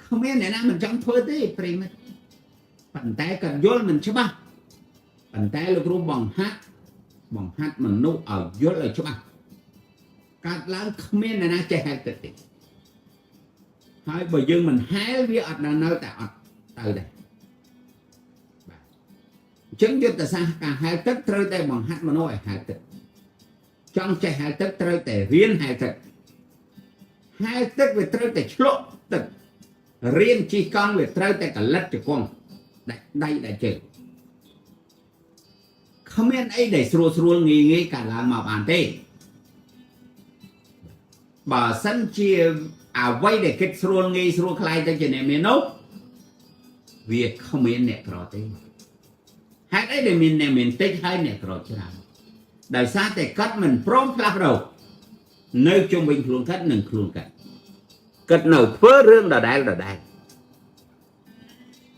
Speaker 1: គ្មានអ្នកណាមិនចង់ធ្វើទេប្រិមិត្តប៉ុន្តែក៏យល់មិនច្បាស់ប៉ុន្តែលោកគ្រូបង្ហាត់មនុស្សឲ្យយល់ឲ្យច្បាស់កាត់ឡើងគ្មានអ្នកណាចេះហែលទឹកទេហើយបើយើងមិនហែលវាអត់នៅតែអត់ទៅដែរបាទអញ្ចឹងយុទ្ធសាស្ត្រការហែលទឹកត្រូវតែបង្ហាត់មនុស្សឲ្យហែលទឹកចង់ចេះហែលទឹកត្រូវតែរៀនហែលទឹកវាត្រូវតែឆ្លក់ទឹករៀនជិះកង់វាត្រូវតែកលិតជង្គង់ដៃជើងគ្មានអីដែលស្រួលងាយកាលឡើងមកបានទេបើសិនជាអ្វីដែលគិតស្រួលងាយស្រួលខ្លាយទៅជាអ្នកមាននោះវាគ្មានអ្នកក្រទេហេតុអីដែលមានអ្នកមានតិចហើយអ្នកក្រច្រើនដោយសារតែគាត់មិនព្រមផ្លាស់ប្ដូរនៅជុំវិញខ្លួនគាត់និងខ្លួនគាត់នៅធ្វើរឿងដដែល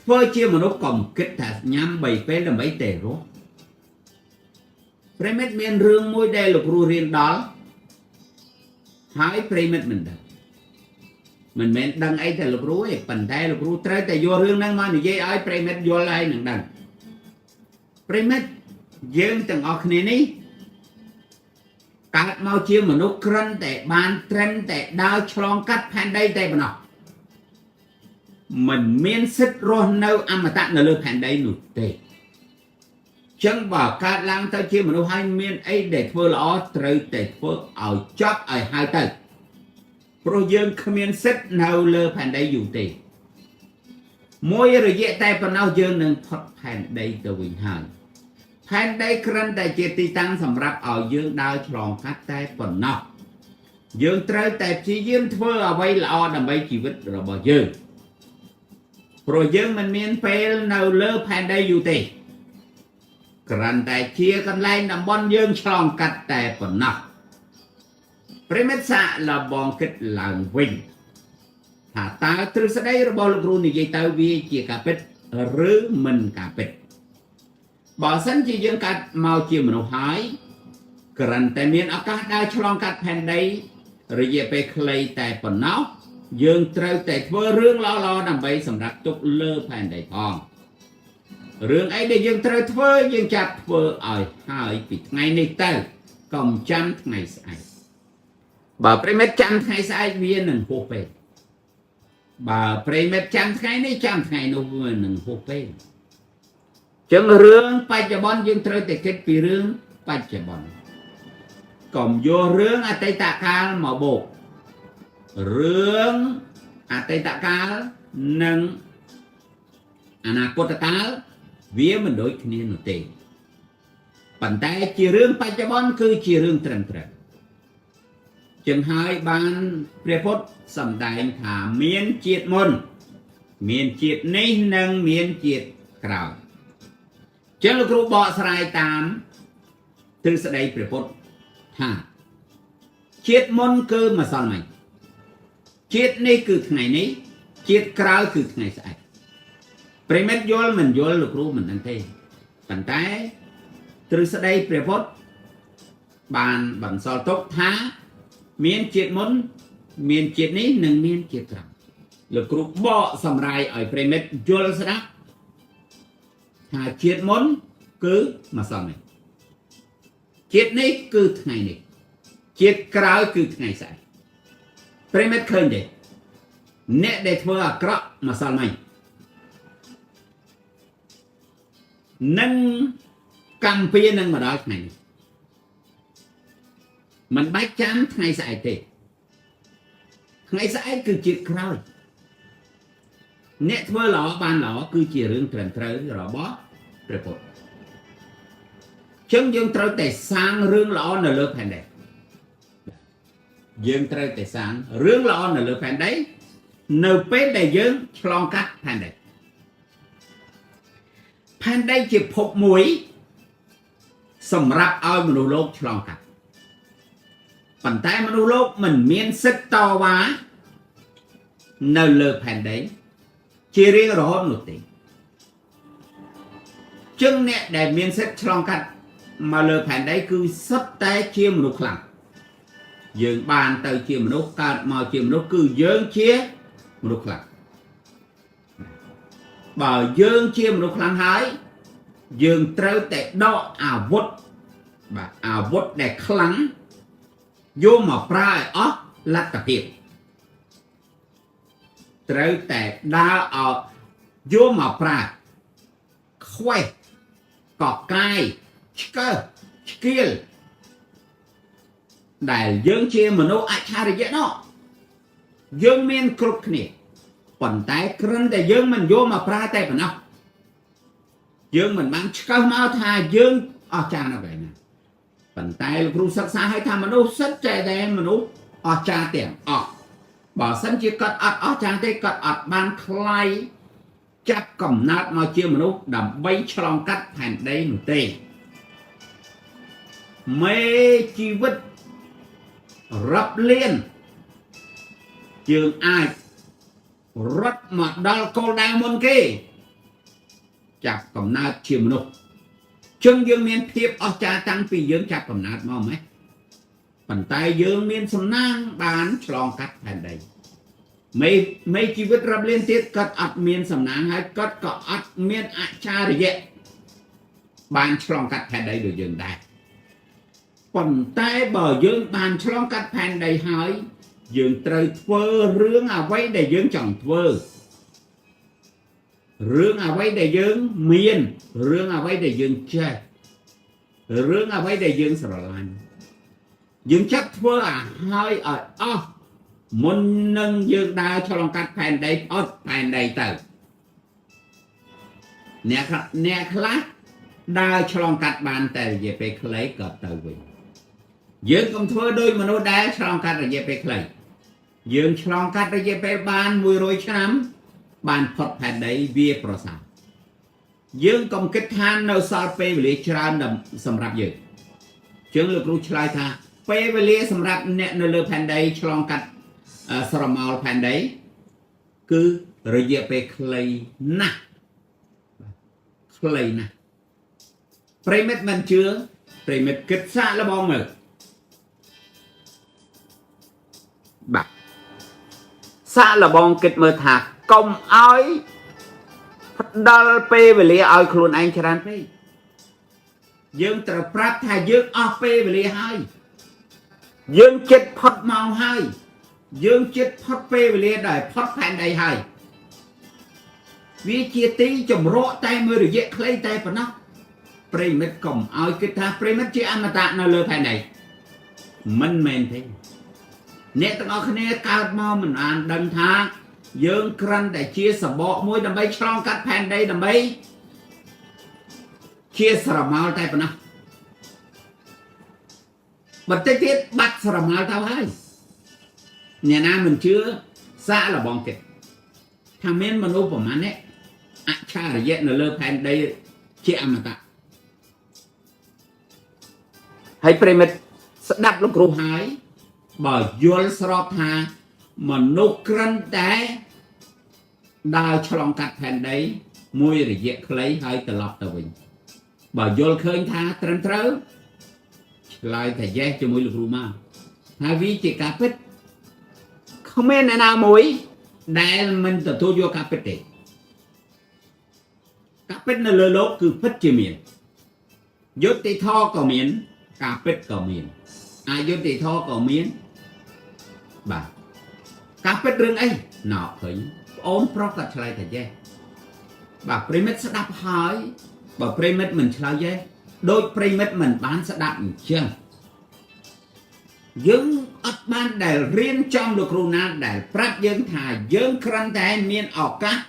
Speaker 1: ធ្វើជាមនុស្សកុំគិតថាញ៉ាំ3ពេលដើម្បីតែរស់ប្រិមិត្តមានរឿងមួយដែលលោកគ្រូរៀនដល់ហើយប្រិមិត្តមិនដឹងមិនមែនដឹងអីតែលោកគ្រូទេប៉ុន្តែលោកគ្រូត្រូវតែយករឿងហ្នឹងមកនិយាយឲ្យប្រិមិត្តយល់ហើយនឹងដឹងប្រិមិត្តយើងទាំងអស់គ្នានេះកើតមកជាមនុស្សក្រិនតែបានត្រឹមតែដើរឆ្លងកាត់ផែនដីតែប៉ុណ្ណោះមិនមានសិទ្ធិរស់នៅអមតៈនៅលើផែនដីនោះទេចឹងបើកើតឡើងទៅជាមនុស្សហើយមានអីដែលធ្វើល្អត្រូវតែធ្វើឲ្យចប់ឲ្យហើយទៅព្រោះយើងគ្មានសិទ្ធិនៅលើផែនដីយូរទេមួយរយៈតែប៉ុណ្ណោះយើងនឹងផុតផែនដីទៅវិញហើយផែនដីគ្រាន់តែជាទីតាំងសម្រាប់ឲ្យយើងដើរឆ្លងកាត់តែប៉ុណ្ណោះយើងត្រូវតែព្យាយាមធ្វើអ្វីល្អដើម្បីជីវិតរបស់យើងព្រោះយើងមិនមានពេលនៅលើផែនដីយូរទេគ្រាន់តែជាកន្លែងតំបន់យើងឆ្លងកាត់តែប៉ុណ្ណោះប្រិមិត្តសាកលបងគិតឡើងវិញថាតើទ្រឹស្ដីរបស់លោកគ្រូនិយាយទៅវាជាការពិតឬមិនការពិតបើសិនជាយើងកាត់មកជាមនុស្សហើយគ្រាន់តែមានឱកាសដើរឆ្លងកាត់ផែនដីរយៈពេលខ្លីតែប៉ុណ្ណោះយើងត្រូវតែធ្វើរឿងល្អៗដើម្បីសម្រាប់ទុកលើផែនដីផងរឿងអីដែលយើងត្រូវធ្វើយើងចាប់ធ្វើឲ្យហើយពីថ្ងៃនេះទៅកុំចាំថ្ងៃស្អែកបើប្រិមិត្តចាំថ្ងៃស្អែកវានឹងហួសពេកបើប្រិមិត្តចាំថ្ងៃនេះចាំថ្ងៃនោះវានឹងហួសពេកចឹងរឿងបច្ចុប្បន្នយើងត្រូវតែគិតពីរឿងបច្ចុប្បន្នកុំយករឿងអតីតកាលមកបូករឿងអតីតកាលនិងអនាគតកាលវាមិនដូចគ្នានោះទេប៉ុន្តែជារឿងបច្ចុប្បន្នគឺជារឿងត្រឹមត្រូវចឹងហើយបានព្រះពុទ្ធសម្ដែងថាមានជាតិមុនមានជាតិនេះនិងមានជាតិក្រោយចឹងលោកគ្រូបកស្រាយតាមទ្រឹស្ដីព្រះពុទ្ធថាជាតិមុនគឺម្សិលមិញជាតិនេះគឺថ្ងៃនេះជាតិក្រោយគឺថ្ងៃស្អែកប្រិមិត្តយល់មិនយល់លោកគ្រូមិនដឹងទេប៉ុន្តែទ្រឹស្ដីព្រះពុទ្ធបានបន្សល់ទុកថាមានជាតិមុនមានជាតិនេះនិងមានជាតិក្រោយលោកគ្រូបកសម្រាយឲ្យប្រិមិត្តយល់ស្ដាប់ថាជាតិមុនគឺម្សិលមិញជាតិនេះគឺថ្ងៃនេះជាតិក្រោយគឺថ្ងៃស្អែកប្រិមិត្តឃើញទេអ្នកដែលធ្វើអាក្រក់ម្សិលមិញនឹងកម្មពៀនឹងមកដល់ថ្ងៃនេះមិនបាច់ចាំថ្ងៃស្អែកទេថ្ងៃស្អែកគឺជាតិក្រោយអ្នកធ្វើល្អបានល្អគឺជារឿងត្រឹមត្រូវរបស់ព្រះពុទ្ធចឹងយើងត្រូវតែសាងរឿងល្អនៅលើផែនដីយើងត្រូវតែសាងរឿងល្អនៅលើផែនដីនៅពេលដែលយើងឆ្លងកាត់ផែនដីផែនដីជាភពមួយសម្រាប់ឲ្យមនុស្សលោកឆ្លងកាត់ប៉ុន្តែមនុស្សលោកមិនមានសិទ្ធិតវ៉ានៅលើផែនដីជារៀងរហូតនោះទេចឹងអ្នកដែលមានសិទ្ធិឆ្លងកាត់មកលើផែនដីគឺសុទ្ធតែជាមនុស្សខ្លាំង dương bàn từ chia một lúc cả màu chia một lúc cứ dương chia một lúc là bảo dương chia một lúc lăng hái dương trâu tại đó ảo vút để khăn vô mà prai ớt lát tập hiệp trâu tại đa ở vô mà prai khoe cọp cai cơ skill để dương chia mà nó ai cha được vậy đó dương miên cực này còn tay cân để dương mình vô mà prai tay mà nó dương mình mang cơ máu thà dương ở cha nó vậy nè còn tay lúc sắc xa hay thà mà nó rất trẻ đen mà nó ở cha tiền bỏ sân chỉ cất ở cha tay cất ở ban khai chắc cầm nát mà chia mà nó đầm bay trong cắt thành đây một tê mê chi vứt rập liên trường ai rất mà đo cô đang môn kê chặt cầm nát chia mà nó chân dương miên tiếp ở cha tăng vì dương chặt cầm nát mà mấy bàn tay dương miên sầm nang bán trong cắt thành đây mấy chi vứt rập liên tiết cất ắt miên sầm nang hay cất có ắt miên cha rồi vậy bán trong cắt thành đây được dương đại còn tay bờ dương bàn trong cắt thành đầy hỏi dương trời thơ rương à vay để dương chẳng thơ rương à vay để dương miên rương à vay để dương chơi rương à vay để dương sờ lạnh dương chắc thơ à hơi ở muốn nâng dương đa cho lòng cắt thành đầy thành đầy tờ nè khát đa cho lòng cắt bàn tờ về phải lấy cọt tờ về dương công thơ đôi mà nó đá cho lòng cắt là về phải lấy dương cho lòng cắt là về phải bàn mùi rồi chấm bàn phật thành đầy về pro sao dương công kết than nâu sao phê về lý tràn đầm sầm rạp dương chương lực lưu chai tha phê về lý sầm rạp nè nâu lơ thành đầy cho lòng cắt sầm màu thành đấy cứ rồi về phải lấy na Premet mình chưa Premet kết xa là bong rồi bà xa là bong kết mơ thạc công ơi đal pê về lý ơi khuôn anh chả pê dương trở prap thà dương pê về lý hai dương chết phật màu hai dương chết phật pê về lý đời phật phản đầy hai vì chia tí chồng rõ tay mơ được dễ lấy tay vào nó Premet công ơi kết thà Premet chỉ ăn mà tạ nó lơ phản đầy mình mềm thế nè tao nói nè cao mò mình ăn đằng thang dương khăn để chia sẻ bộ môi đầm bay trong cắt phèn đây đầm bay chia sẻ máu tay nào bật tay tiết bắt sẻ máu tao hay nhà nam mình chưa xa là bong kịch thằng miên mình úp vào màn ấy cha là dễ nó lơ phèn đây chia mà ta hay Premet đập lúc rùa hái bởi vô srop tha mà nô crân té đào cho lòng cắt phèn đấy môi để dễ lấy hơi từ lọt tờ bình bởi vô khơi tha trân trớ lại thầy dễ cho môi lực rùa mà hai ví chỉ cà phết không biết này nào mối để mình tập thu vô cà phết đấy cà phết nó lơ lốt cứ phết chì miền dốt tí tho cầu miền cà phết cầu miền ai dốt tí tho cầu miền bà cà phê rừng ấy nọ thấy ôm procat lại thật dễ bà Premet sẽ đáp hỏi bà Premet mình sao dễ đôi Premet mình bán sẽ đáp chân dương ớt ban để riêng trong được runa để phát dương thả dương khăn tay miên ọc cá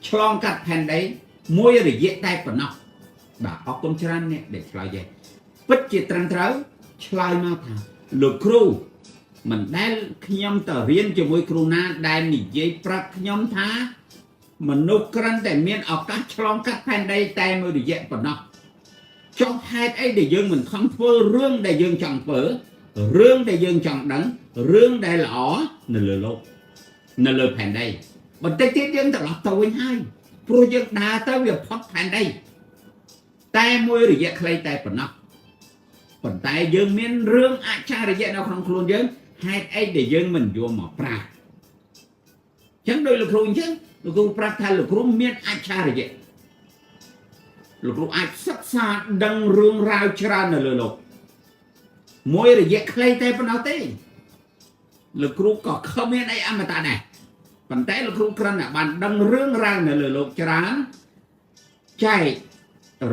Speaker 1: chlong cắt phèn đấy môi để dễ tay của nó bà ọc công chân nè để sao dễ bất chỉ trăng trớ chlai mau thả lục kru mình đã nhom tờ riêng cho môi kruna đã nỉ dây prak nhom thá mình nô crân để miên ở các chlong các phèn đây tay mới được dễ của nó trong hai ấy để dương mình không phơ rương để dương chẳng phở rương để dương chẳng đắng rương để lỏ nè lừa lộn nè lừa phèn đây bật tay tiết dương thật lọt tàu hai pro dương đà tới việc phót phèn đây tay môi được dễ clay tay của nó ប៉ុន្តែយើងមានរឿងអច្ឆរិយៈនៅក្នុងខ្លួនយើងហេតុអីដែលយើងមិនយកមកប្រាស្រ័យចឹងដោយលោកគ្រូអញ្ចឹងលោកគ្រូប្រាប់ថាលោកគ្រូមានអច្ឆរិយៈលោកគ្រូអាចសិក្សាដឹងរឿងរ៉ាវច្រើននៅលើលោកមួយរយៈខ្លីតែប៉ុណ្ណោះទេលោកគ្រូក៏គ្មានអីអមតៈដែរប៉ុន្តែលោកគ្រូគ្រាន់តែបានដឹងរឿងរ៉ាវនៅលើលោកច្រើនចែក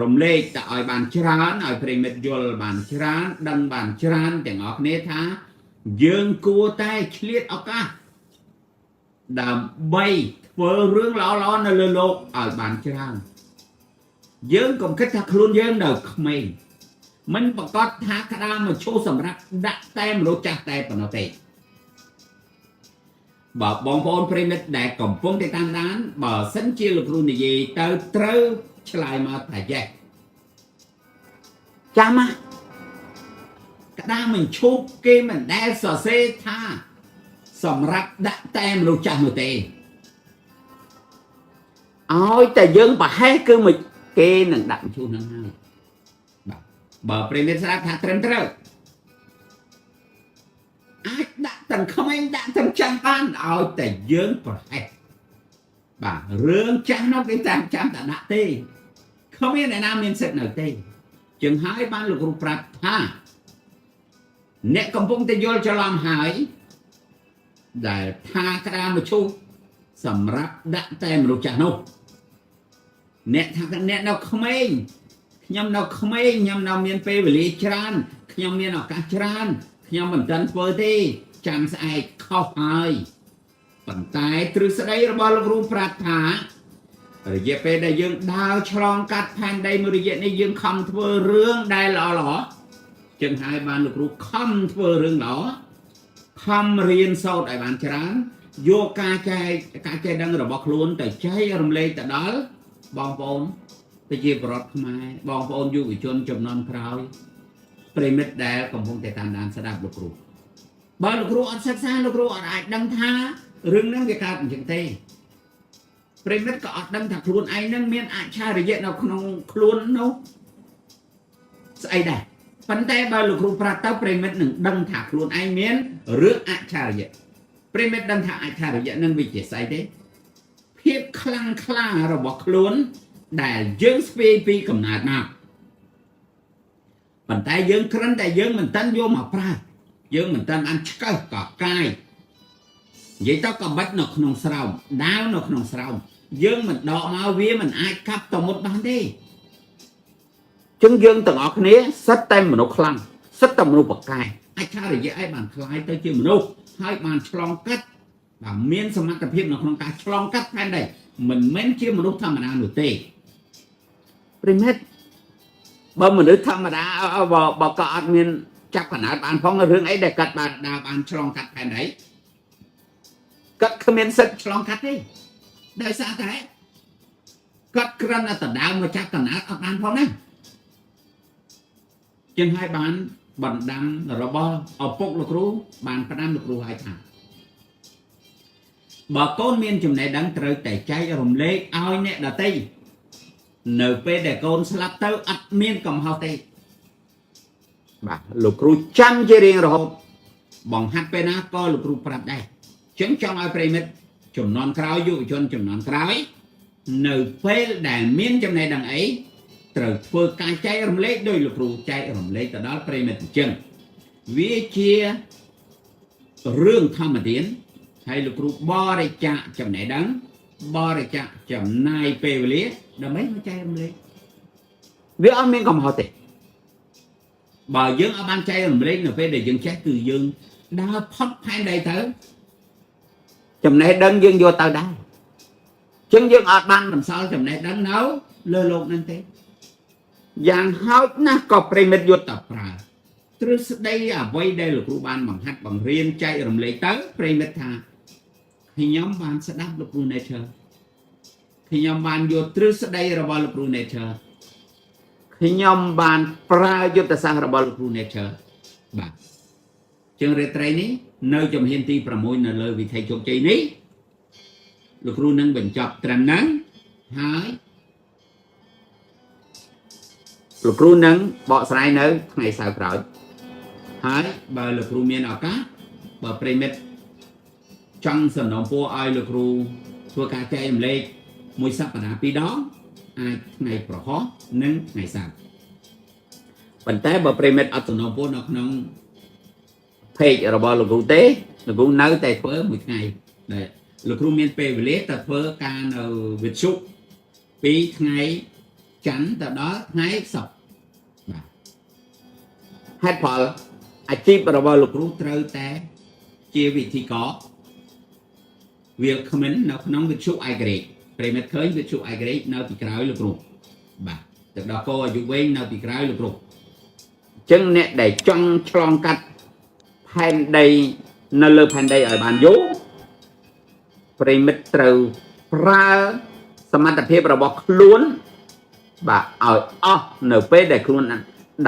Speaker 1: រំលែកទៅឲ្យបានច្រើនឲ្យប្រិមិត្តយល់បានច្រើនដឹងបានច្រើនទាំងអស់គ្នាថាយើងគួរតែឆ្លៀតឱកាសដើម្បីធ្វើរឿងល្អៗនៅលើលោកឲ្យបានច្រើនយើងកុំគិតថាខ្លួនយើងនៅក្មេងមិនប្រកាសថាក្តារមឈូសសម្រាប់ដាក់តែមនុស្សចាស់តែប៉ុណ្ណោះទេបើបងប្អូនប្រិមិត្តដែលកំពុងតែតាមដានបើសិនជាលោកគ្រូនិយាយទៅត្រូវឆ្លើយមកថាយេចាំមកក្តារមឈូសគេមិនដែលសរសេរថាសម្រាប់ដាក់តែមនុស្សចាស់នោះទេឲ្យតែយើងប្រហែសគឺមិនគេនឹងដាក់មឈូសហ្នឹងហើយបាទបើប្រិមិត្តស្ដាប់ថាត្រឹមត្រូវអាចដាក់ទាំងក្មេងដាក់ទាំងចាស់បានឲ្យតែយើងប្រហែសបាទរឿងចាស់នោះគេតាមចាំតែដាក់ទេគ្មានអ្នកណាមានសិទ្ធិនៅទេចឹងហើយបានលោកគ្រូប្រាប់ថាអ្នកកំពុងតែយល់ច្រឡំហើយដែលថាក្តារមឈូសសម្រាប់ដាក់តែមនុស្សចាស់នោះអ្នកថាអ្នកនៅក្មេងខ្ញុំនៅក្មេងខ្ញុំនៅមានពេលវេលាច្រើនខ្ញុំមានឱកាសច្រើនខ្ញុំមិនទាន់ធ្វើទេចាំស្អែកខុសហើយប៉ុន្តែទ្រឹស្ដីរបស់លោកគ្រូប្រាប់ថារយៈពេលដែលយើងដើរឆ្លងកាត់ផែនដីមួយរយៈនេះយើងខំធ្វើរឿងដែលល្អៗចឹងហើយបានលោកគ្រូខំធ្វើរឿងល្អខំរៀនសូត្រឲ្យបានច្រើនយកការចេះដឹងរបស់ខ្លួនទៅចែករំលែកទៅដល់បងប្អូនប្រជាពលរដ្ឋខ្មែរបងប្អូនយុវជនជំនាន់ក្រោយប្រិមិត្តដែលកំពុងតែតាមដានស្ដាប់លោកគ្រូបើលោកគ្រូអត់សិក្សាលោកគ្រូអត់អាចដឹងថារឿងហ្នឹងវាកើតអញ្ចឹងទេប្រិមិត្តក៏អត់ដឹងថាខ្លួនឯងហ្នឹងមានអច្ឆរិយៈនៅក្នុងខ្លួននោះស្អីដែរប៉ុន្តែបើលោកគ្រូប្រាប់ទៅប្រិមិត្តនឹងដឹងថាខ្លួនឯងមានរឿងអច្ឆរិយៈប្រិមិត្តដឹងថាអច្ឆរិយៈនឹងវាជាស្អីទេភាពខ្លាំងក្លារបស់ខ្លួនដែលយើងស្វែងពីកំណើតមកប៉ុន្តែយើងគ្រាន់តែយើងមិនតាន់យកមកប្រើយើងមិនតាន់បានឆ្កឹះកកាយនិយាយទៅក៏បាច់នៅក្នុងស្រោមដាវនៅក្នុងស្រោមយើងមិនដកមកវាមិនអាចកាប់ទៅមុតបានទេចឹងយើងទាំងអស់គ្នាសិតតែមនុស្សខ្លាំងសិតតែមនុស្សប្រកែកអច្ឆរិយៈឲ្យបានខ្លាយទៅជាមនុស្សហើយបានឆ្លងកាត់បាទមានសមត្ថភាពនៅក្នុងការឆ្លងកាត់ផែនដីមិនមែនជាមនុស្សធម្មតានោះទេប្រិមិត្តបើមនុស្សធម្មតាបើក៏អត់មានចាប់កណ្ដាលបានផងរឿងអីដែលកាត់បានដើរបានឆ្លងកាត់ផែនដីគាត់គ្មានសិទ្ធិឆ្លងកាត់ទេដោយសារតែគាត់គ្រាន់តែដដើមមកចាប់កណ្ដាលអត់បានផងណាចឹងហើយបានបណ្ដាំរបស់ឪពុកលោកគ្រូបានផ្ដាំលោកគ្រូឲ្យថាបើកូនមានចំណេះដឹងត្រូវតែចែករំលែកឲ្យអ្នកដទៃនៅពេលដែលកូនស្លាប់ទៅអត់មានកំហុសទេបាទលោកគ្រូចាំជារៀងរហូតបង្ហាត់ពេលណាក៏លោកគ្រូប្រាប់ដែរចឹងចង់ឲ្យប្រិមិត្តជំនាន់ក្រោយយុវជនជំនាន់ក្រោយនៅពេលដែលមានចំណេះដឹងអីត្រូវធ្វើការចែករំលែកដោយលោកគ្រូចែករំលែកទៅដល់ប្រិមិត្តអញ្ចឹងវាជារឿងធម្មតាហើយលោកគ្រូបរិច្ចាគចំណេះដឹងបរិច្ចាគចំណាយពេលវេលាដើម្បីមកចែករំលែកវាអត់មានកំហុសទេបើយើងអត់បានចែករំលែកនៅពេលដែលយើងចេះគឺយើងដើរផុតផែនដីទៅចំណេះដឹងយើងយកទៅដែរចឹងយើងអត់បានបន្សល់ចំណេះដឹងនៅលើលោកនឹងទេយ៉ាងហោចណាស់ក៏ប្រិមិត្តយុទ្ធតែប្រើទ្រឹស្ដីអ្វីដែលលោកគ្រូបានបង្ហាត់បង្រៀនចែករំលែកទៅប្រិមិត្តថាខ្ញុំបានស្ដាប់លោកគ្រូ Nature ខ្ញុំបានយកទ្រឹស្ដីរបស់លោកគ្រូ Nature ខ្ញុំបានប្រើយុទ្ធសាស្ត្ររបស់លោកគ្រូ Nature បាទជាងរាត្រីនេះនៅជំហានទី6នៅលើវិថីជោគជ័យនេះលោកគ្រូនឹងបញ្ចប់ត្រឹមហ្នឹងហើយ លោកគ្រូនឹងបកស្រាយនៅថ្ងៃសៅរ៍ក្រោយហើយបើលោកគ្រូមានឱកាសបើប្រិមិត្តចង់សំណូមពរឲ្យលោកគ្រូធ្វើការចែករំលែកមួយសប្តាហ៍2 ដងអាចថ្ងៃប្រហោះនិងថ្ងៃសៅរ៍ប៉ុន្តែបើប្រិមិត្តអត់សំណូមពរនៅក្នុងpage របស់លោកគ្រូទេលោកគ្រូនៅតែធ្វើមួយថ្ងៃដែលលោកគ្រូមានពេលវេលាទៅធ្វើការនៅវិទ្យុពីថ្ងៃច័ន្ទទៅដល់ថ្ងៃសុក្របាទហេតុផលអាជីពរបស់លោកគ្រូត្រូវតែជាវិធីកវាគ្មិននៅក្នុងវិទ្យុឯករាជ្យប្រិមិត្តឃើញវិទ្យុឯករាជ្យនៅពីក្រោយលោកគ្រូបាទទឹកដល់កោអាយុវែងនៅពីក្រោយលោកគ្រូអញ្ចឹងអ្នកដែលចង់ឆ្លងកាត់ផែនដីនៅលើផែនដីឲ្យបានយូរប្រិមិត្តត្រូវប្រើសមត្ថភាពរបស់ខ្លួនបាទឲ្យអស់នៅពេលដែលខ្លួន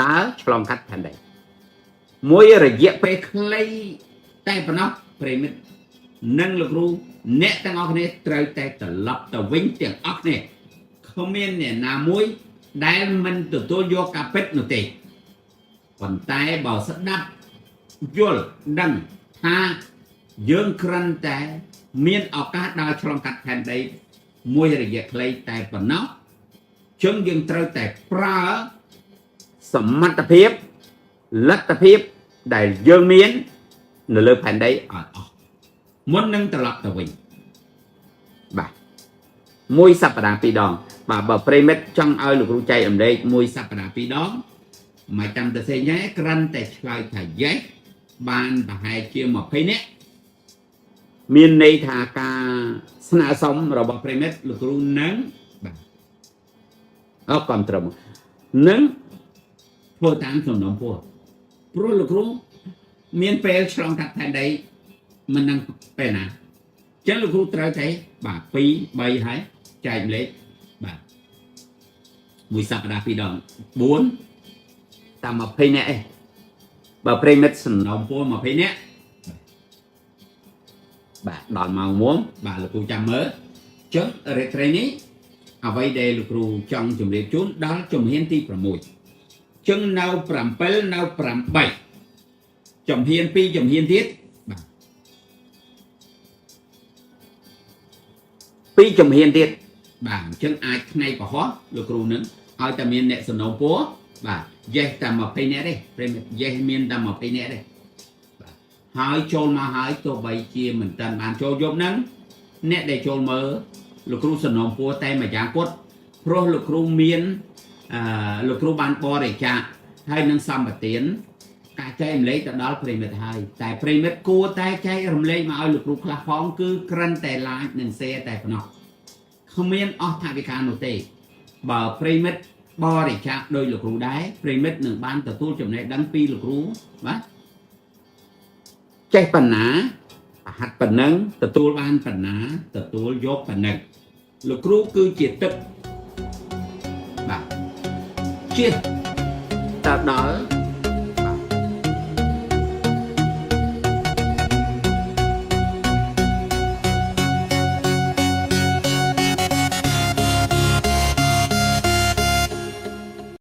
Speaker 1: ដើរឆ្លងកាត់ផែនដីមួយរយៈពេលខ្លីតែប៉ុណ្ណោះប្រិមិត្តនិងលោកគ្រូអ្នកទាំងអស់គ្នាត្រូវតែត្រឡប់ទៅវិញទាំងអស់គ្នាគ្មានអ្នកណាមួយដែលមិនទទួលយកការពិតនោះទេប៉ុន្តែបើស្ដាប់យល់ដឹងថាយើងគ្រាន់តែមានឱកាសដើរឆ្លងកាត់ផែនដីមួយរយៈខ្លីតែប៉ុណ្ណោះជឹងយើងត្រូវតែប្រើសមត្ថភាពលទ្ធភាពដែលយើងមាននៅលើផែនដីឲ្យអស់មុននឹងត្រឡប់ទៅវិញបាទមួយសប្តាហ៍2 ដងបាទបើប្រិមិត្តចង់ឲ្យលោកគ្រូចែករំលែកមួយសប្តាហ៍2 ដងមិនចាំតែសេញទេគ្រាន់តែឆ្លើយថា yes បានប្រហែលជា20នាក់មានន័យថាការស្នើសុំរបស់ប្រិមិត្តលោកគ្រូនឹងបាទអរគុណត្រឹមនឹងធ្វើតាមសំណុំពោះព្រោះលោកគ្រូមានពេលឆ្លងកាត់ផែនដីមិននឹងពេលណាអញ្ចឹងលោកគ្រូត្រូវតែបាទ2 3ហើយចែកលេខបាទមួយសប្តាហ៍2 ដង4តាម20នាក់ឯងបើប្រិមិត្តសំណុំពោះ20នាក់បាទដល់ម៉ោងមុំបាទលោកគ្រូចាំមើលចុះរេត្រីនេះអ្វីដែលលោកគ្រូចង់ជម្រាបជូនដល់ជំហានទី6ចឹងនៅ7នៅ8ជំហាន2ជំហានទៀតបាទ2ជំហានទៀតបាទអញ្ចឹងអាចថ្ងៃប្រហោះលោកគ្រូនឹងឲ្យតែមានអ្នកសំណូមពរបាទ yes តែ20នាក់ទេប្រិមិត្ត yes មានតែ20នាក់ទេហើយចូលមកហើយទោះបីជាមិនតាន់បានចូលយប់ហ្នឹងអ្នកដែលចូលមើលលោកគ្រូសំណូមពរតែម្យ៉ាងគាត់ព្រោះលោកគ្រូមានលោកគ្រូបានបរិច្ចាគហើយនឹងសម្បទានការចែករំលែកទៅដល់ប្រិមិត្តហើយតែប្រិមិត្តគួរតែចែករំលែកមកឲ្យលោកគ្រូខ្លះផងគឺគ្រាន់តែ like និង share តែប៉ុណ្ណោះគ្មានអស់ថវិកានោះទេបើប្រិមិត្តបរិច្ចាគដោយលោកគ្រូដែរប្រិមិត្តនឹងបានទទួលចំណេះដឹងពីលោកគ្រូបាទចេះបណ្ណាហាត់ប៉ុណ្ណឹងទទួលបានបណ្ណាទទួលយកប៉ុណ្ណឹងលោកគ្រូគឺជាទឹកបាទជាទៅដល់